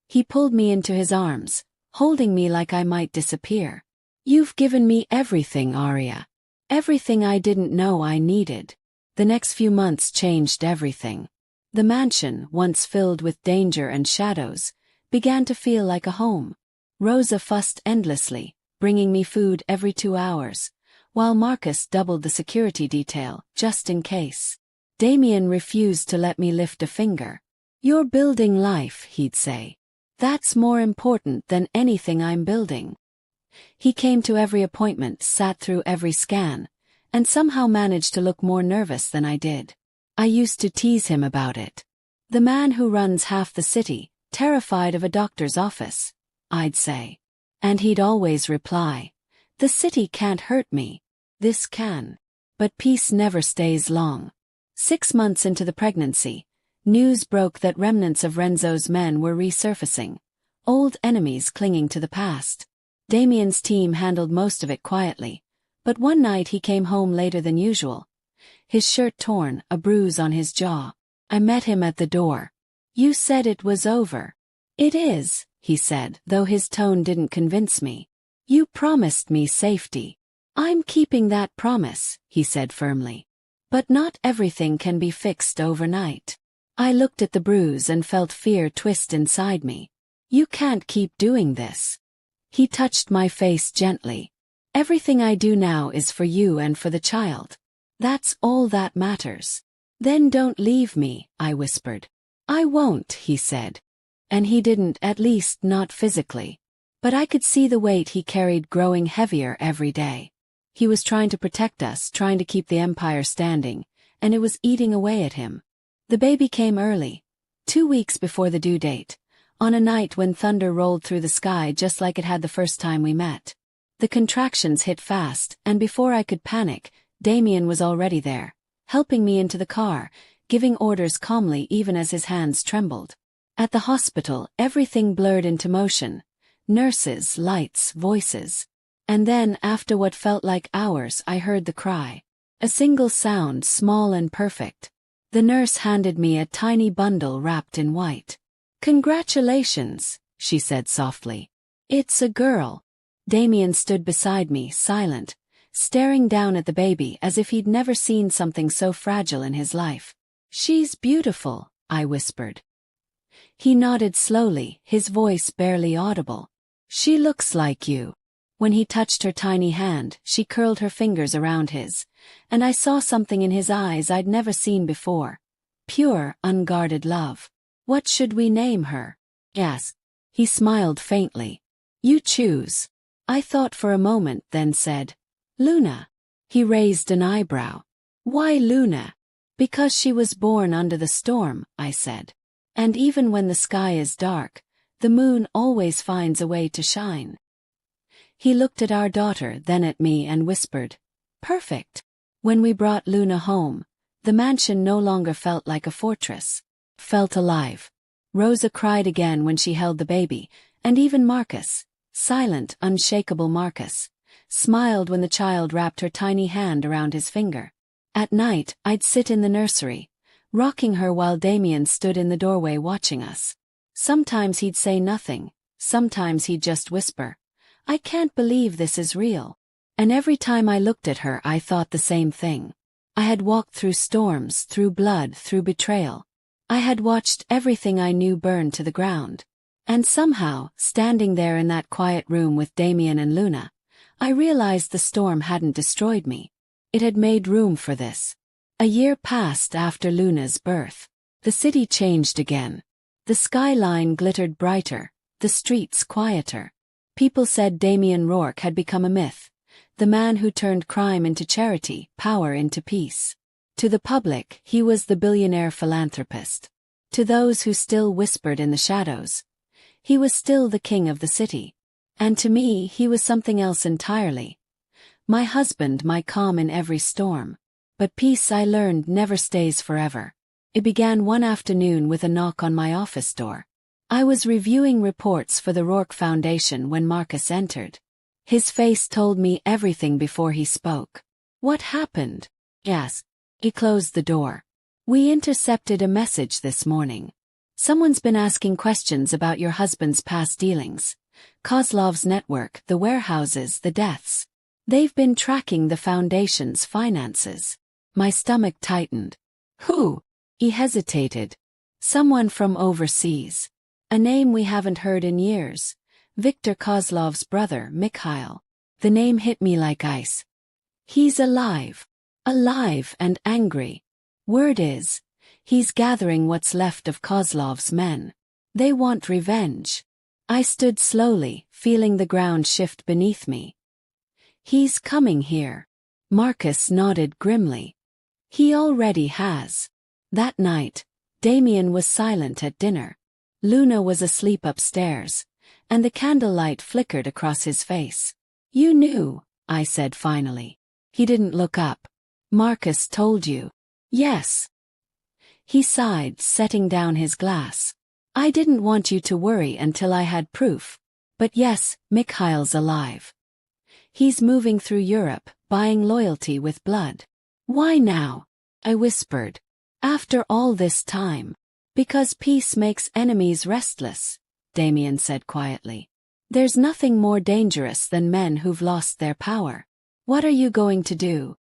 He pulled me into his arms, holding me like I might disappear. You've given me everything, Arya. Everything I didn't know I needed. The next few months changed everything. The mansion, once filled with danger and shadows, began to feel like a home. Rosa fussed endlessly, bringing me food every 2 hours, while Marcus doubled the security detail, just in case. Damien refused to let me lift a finger. You're building life, he'd say. That's more important than anything I'm building. He came to every appointment, sat through every scan, and somehow managed to look more nervous than I did. I used to tease him about it. The man who runs half the city, terrified of a doctor's office, I'd say. And he'd always reply, the city can't hurt me. This can. But peace never stays long. 6 months into the pregnancy, news broke that remnants of Renzo's men were resurfacing, old enemies clinging to the past. Damien's team handled most of it quietly, but one night he came home later than usual. His shirt torn, a bruise on his jaw. I met him at the door. You said it was over. It is, he said, though his tone didn't convince me. You promised me safety. I'm keeping that promise, he said firmly. But not everything can be fixed overnight. I looked at the bruise and felt fear twist inside me. You can't keep doing this. He touched my face gently. Everything I do now is for you and for the child. That's all that matters. Then don't leave me, I whispered. I won't, he said. And he didn't, at least not physically. But I could see the weight he carried growing heavier every day. He was trying to protect us, trying to keep the empire standing, and it was eating away at him. The baby came early, 2 weeks before the due date, on a night when thunder rolled through the sky just like it had the first time we met. The contractions hit fast, and before I could panic, Damien was already there, helping me into the car, giving orders calmly even as his hands trembled. At the hospital, everything blurred into motion. Nurses, lights, voices. And then, after what felt like hours, I heard the cry. A single sound, small and perfect. The nurse handed me a tiny bundle wrapped in white. "Congratulations," she said softly. "It's a girl." Damien stood beside me, silent, staring down at the baby as if he'd never seen something so fragile in his life. "She's beautiful," I whispered. He nodded slowly, his voice barely audible. "She looks like you." When he touched her tiny hand, she curled her fingers around his, and I saw something in his eyes I'd never seen before. Pure, unguarded love. "What should we name her?" "Yes." He smiled faintly. "You choose." I thought for a moment, then said, "Luna." He raised an eyebrow. "Why Luna?" "Because she was born under the storm," I said. "And even when the sky is dark, the moon always finds a way to shine." He looked at our daughter, then at me, and whispered, "Perfect." When we brought Luna home, the mansion no longer felt like a fortress. Felt alive. Rosa cried again when she held the baby, and even Marcus, silent, unshakable Marcus, smiled when the child wrapped her tiny hand around his finger. At night, I'd sit in the nursery, rocking her while Damien stood in the doorway watching us. Sometimes he'd say nothing, sometimes he'd just whisper, "I can't believe this is real." And every time I looked at her I thought the same thing. I had walked through storms, through blood, through betrayal. I had watched everything I knew burn to the ground. And somehow, standing there in that quiet room with Damien and Luna, I realized the storm hadn't destroyed me. It had made room for this. A year passed after Luna's birth. The city changed again. The skyline glittered brighter, the streets quieter. People said Damien Rourke had become a myth, the man who turned crime into charity, power into peace. To the public, he was the billionaire philanthropist. To those who still whispered in the shadows, he was still the king of the city. And to me, he was something else entirely. My husband, my calm in every storm. But peace, I learned, never stays forever. It began one afternoon with a knock on my office door. I was reviewing reports for the Rourke Foundation when Marcus entered. His face told me everything before he spoke. "What happened?" "Yes." He closed the door. "We intercepted a message this morning. Someone's been asking questions about your husband's past dealings. Kozlov's network, the warehouses, the deaths. They've been tracking the foundation's finances." My stomach tightened. "Who?" He hesitated. "Someone from overseas. A name we haven't heard in years. Viktor Kozlov's brother, Mikhail." The name hit me like ice. "He's alive. Alive and angry. Word is, he's gathering what's left of Kozlov's men. They want revenge." I stood slowly, feeling the ground shift beneath me. "He's coming here." Marcus nodded grimly. "He already has." That night, Damien was silent at dinner. Luna was asleep upstairs, and the candlelight flickered across his face. "You knew," I said finally. He didn't look up. "Marcus told you?" "Yes." He sighed, setting down his glass. "I didn't want you to worry until I had proof. But yes, Mikhail's alive. He's moving through Europe, buying loyalty with blood." "Why now?" I whispered. "After all this time." "Because peace makes enemies restless," Damien said quietly. "There's nothing more dangerous than men who've lost their power. What are you going to do?"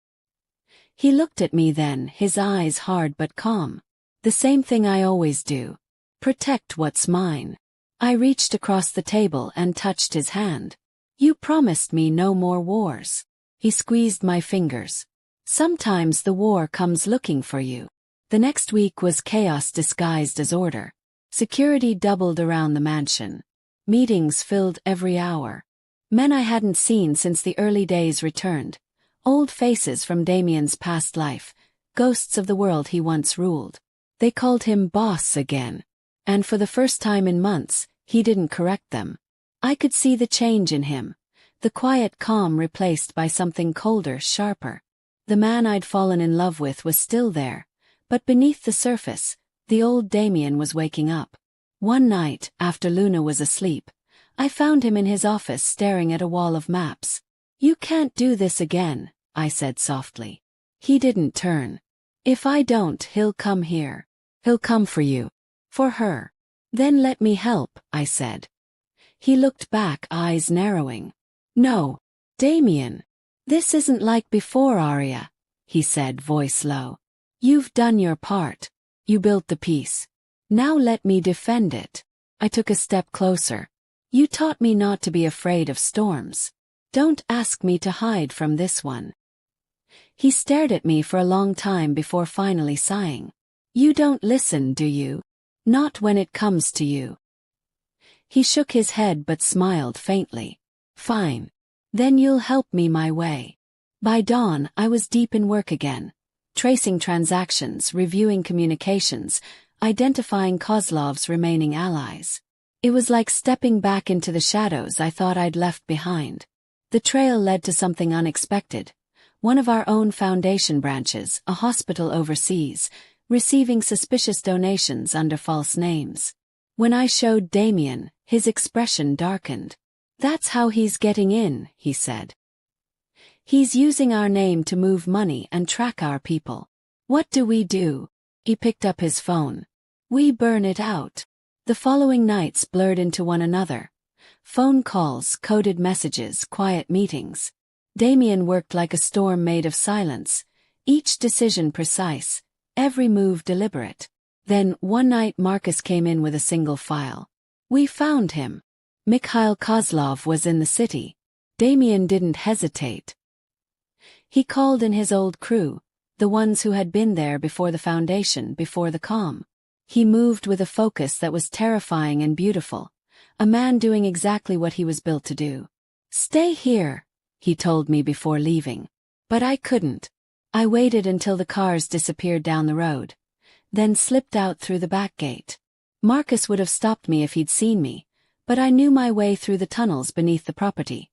He looked at me then, his eyes hard but calm. "The same thing I always do. Protect what's mine." I reached across the table and touched his hand. "You promised me no more wars." He squeezed my fingers. "Sometimes the war comes looking for you." The next week was chaos disguised as order. Security doubled around the mansion. Meetings filled every hour. Men I hadn't seen since the early days returned. Old faces from Damien's past life, ghosts of the world he once ruled. They called him boss again. And for the first time in months, he didn't correct them. I could see the change in him. The quiet calm replaced by something colder, sharper. The man I'd fallen in love with was still there. But beneath the surface, the old Damien was waking up. One night, after Luna was asleep, I found him in his office staring at a wall of maps. "You can't do this again," I said softly. He didn't turn. If I don't, he'll come here. He'll come for you. For her. Then let me help, I said. He looked back, eyes narrowing. No. Damien. This isn't like before, Arya, he said, voice low. You've done your part. You built the peace. Now let me defend it. I took a step closer. You taught me not to be afraid of storms. Don't ask me to hide from this one. He stared at me for a long time before finally sighing. You don't listen, do you? Not when it comes to you. He shook his head but smiled faintly. Fine. Then you'll help me my way. By dawn, I was deep in work again, tracing transactions, reviewing communications, identifying Kozlov's remaining allies. It was like stepping back into the shadows I thought I'd left behind. The trail led to something unexpected. One of our own Foundation branches, a hospital overseas, receiving suspicious donations under false names. When I showed Damien, his expression darkened. That's how he's getting in, he said. He's using our name to move money and track our people. What do we do? He picked up his phone. We burn it out. The following nights blurred into one another. Phone calls, coded messages, quiet meetings. Damien worked like a storm made of silence, each decision precise, every move deliberate. Then, one night Marcus came in with a single file. We found him. Mikhail Kozlov was in the city. Damien didn't hesitate. He called in his old crew, the ones who had been there before the Foundation, before the calm. He moved with a focus that was terrifying and beautiful, a man doing exactly what he was built to do. Stay here, he told me before leaving. But I couldn't. I waited until the cars disappeared down the road, then slipped out through the back gate. Marcus would have stopped me if he'd seen me, but I knew my way through the tunnels beneath the property,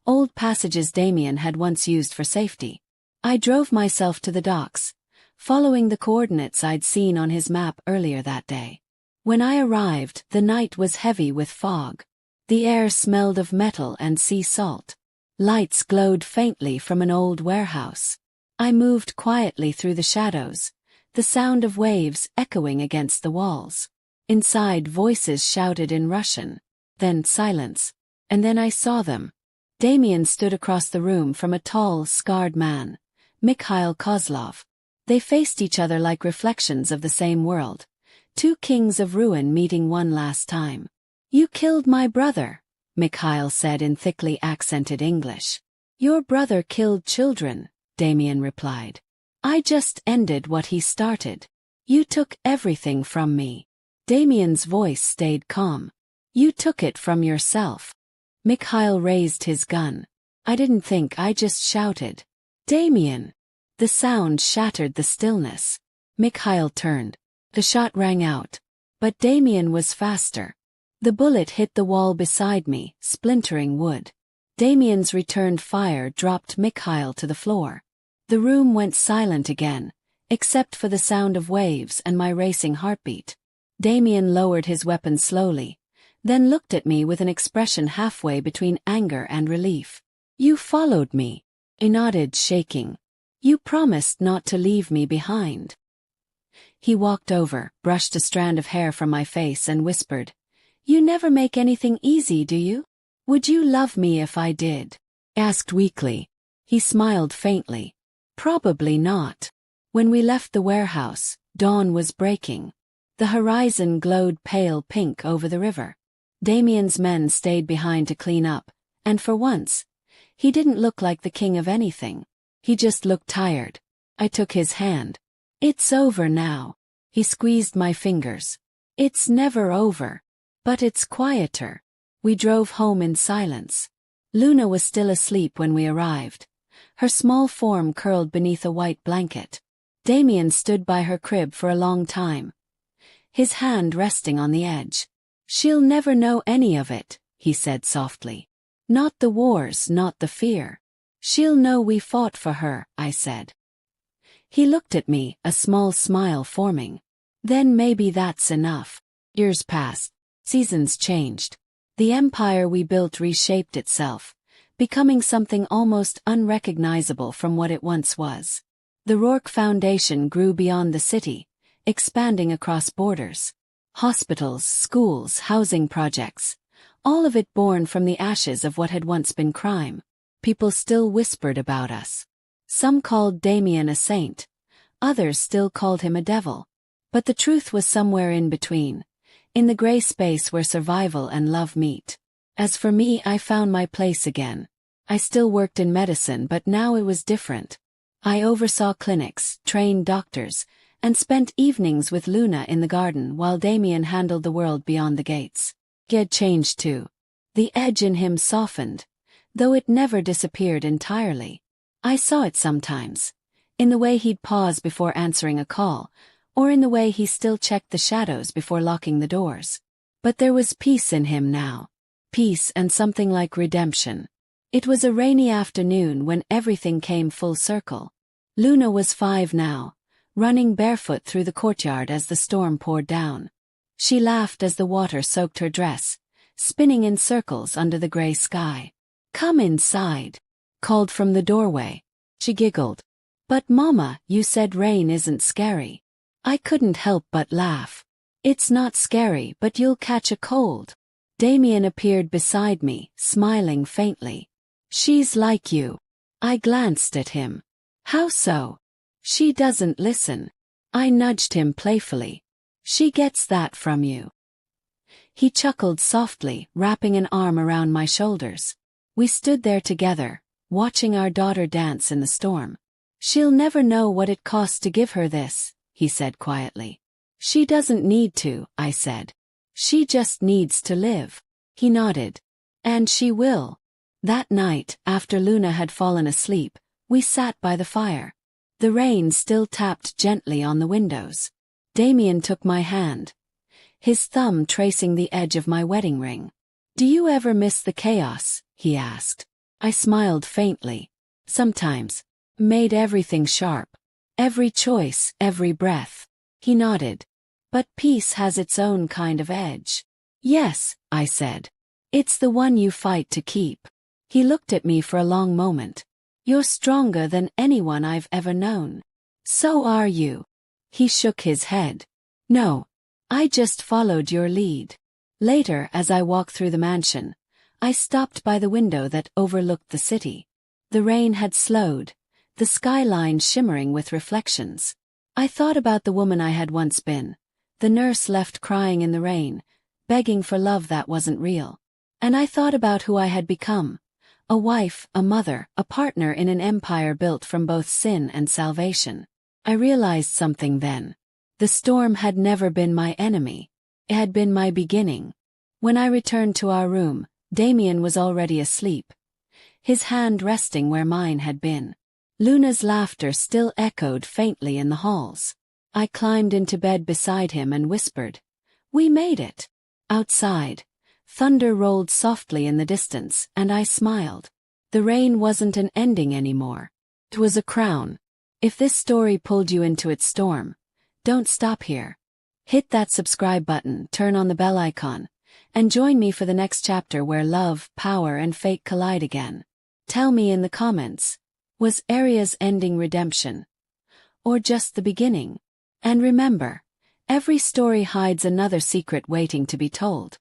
old passages Damien had once used for safety. I drove myself to the docks, following the coordinates I'd seen on his map earlier that day. When I arrived, the night was heavy with fog. The air smelled of metal and sea salt. Lights glowed faintly from an old warehouse. I moved quietly through the shadows, the sound of waves echoing against the walls. Inside, voices shouted in Russian. Then silence. And then I saw them. Damien stood across the room from a tall, scarred man, Mikhail Kozlov. They faced each other like reflections of the same world. Two kings of ruin meeting one last time. You killed my brother, Mikhail said in thickly accented English. Your brother killed children, Damien replied. I just ended what he started. You took everything from me. Damien's voice stayed calm. You took it from yourself. Mikhail raised his gun. I didn't think, I just shouted. Damien! The sound shattered the stillness. Mikhail turned. The shot rang out. But Damien was faster. The bullet hit the wall beside me, splintering wood. Damien's returned fire dropped Mikhail to the floor. The room went silent again, except for the sound of waves and my racing heartbeat. Damien lowered his weapon slowly, then looked at me with an expression halfway between anger and relief. You followed me. I nodded, shaking. You promised not to leave me behind. He walked over, brushed a strand of hair from my face and whispered, You never make anything easy, do you? Would you love me if I did? Asked weakly. He smiled faintly. Probably not. When we left the warehouse, dawn was breaking. The horizon glowed pale pink over the river. Damien's men stayed behind to clean up, and for once, he didn't look like the king of anything. He just looked tired. I took his hand. It's over now. He squeezed my fingers. It's never over. But it's quieter. We drove home in silence. Luna was still asleep when we arrived. Her small form curled beneath a white blanket. Damien stood by her crib for a long time, his hand resting on the edge. She'll never know any of it, he said softly. Not the wars, not the fear. She'll know we fought for her, I said. He looked at me, a small smile forming. Then maybe that's enough. Years passed. Seasons changed. The empire we built reshaped itself, becoming something almost unrecognizable from what it once was. The Rourke Foundation grew beyond the city, expanding across borders. Hospitals, schools, housing projects. All of it born from the ashes of what had once been crime. People still whispered about us. Some called Damien a saint. Others still called him a devil. But the truth was somewhere in between, in the gray space where survival and love meet. As for me, I found my place again. I still worked in medicine, but now it was different. I oversaw clinics, trained doctors, and spent evenings with Luna in the garden while Damien handled the world beyond the gates. He had changed too. The edge in him softened, though it never disappeared entirely. I saw it sometimes, in the way he'd pause before answering a call, or in the way he still checked the shadows before locking the doors. But there was peace in him now. Peace and something like redemption. It was a rainy afternoon when everything came full circle. Luna was 5 now, running barefoot through the courtyard as the storm poured down. She laughed as the water soaked her dress, spinning in circles under the gray sky. "Come inside," called from the doorway. She giggled. "But Mama, you said rain isn't scary." I couldn't help but laugh. "It's not scary, but you'll catch a cold." Damien appeared beside me, smiling faintly. "She's like you." I glanced at him. "How so?" "She doesn't listen." I nudged him playfully. "She gets that from you." He chuckled softly, wrapping an arm around my shoulders. We stood there together, watching our daughter dance in the storm. "She'll never know what it costs to give her this," he said quietly. "She doesn't need to," I said. "She just needs to live." He nodded. "And she will." That night, after Luna had fallen asleep, we sat by the fire. The rain still tapped gently on the windows. Damien took my hand, his thumb tracing the edge of my wedding ring. "Do you ever miss the chaos?" he asked. I smiled faintly. "Sometimes." Made everything sharp. Every choice, every breath. He nodded. "But peace has its own kind of edge." "Yes," I said. "It's the one you fight to keep." He looked at me for a long moment. "You're stronger than anyone I've ever known." "So are you." He shook his head. "No. I just followed your lead." Later, as I walked through the mansion, I stopped by the window that overlooked the city. The rain had slowed, the skyline shimmering with reflections. I thought about the woman I had once been, the nurse left crying in the rain, begging for love that wasn't real. And I thought about who I had become, a wife, a mother, a partner in an empire built from both sin and salvation. I realized something then. The storm had never been my enemy. It had been my beginning. When I returned to our room, Damien was already asleep, his hand resting where mine had been. Luna's laughter still echoed faintly in the halls. I climbed into bed beside him and whispered, "We made it." Outside, thunder rolled softly in the distance, and I smiled. The rain wasn't an ending anymore. It was a crown. If this story pulled you into its storm, don't stop here. Hit that subscribe button, turn on the bell icon, and join me for the next chapter where love, power, and fate collide again. Tell me in the comments, was Aria's ending redemption? Or just the beginning? And remember, every story hides another secret waiting to be told.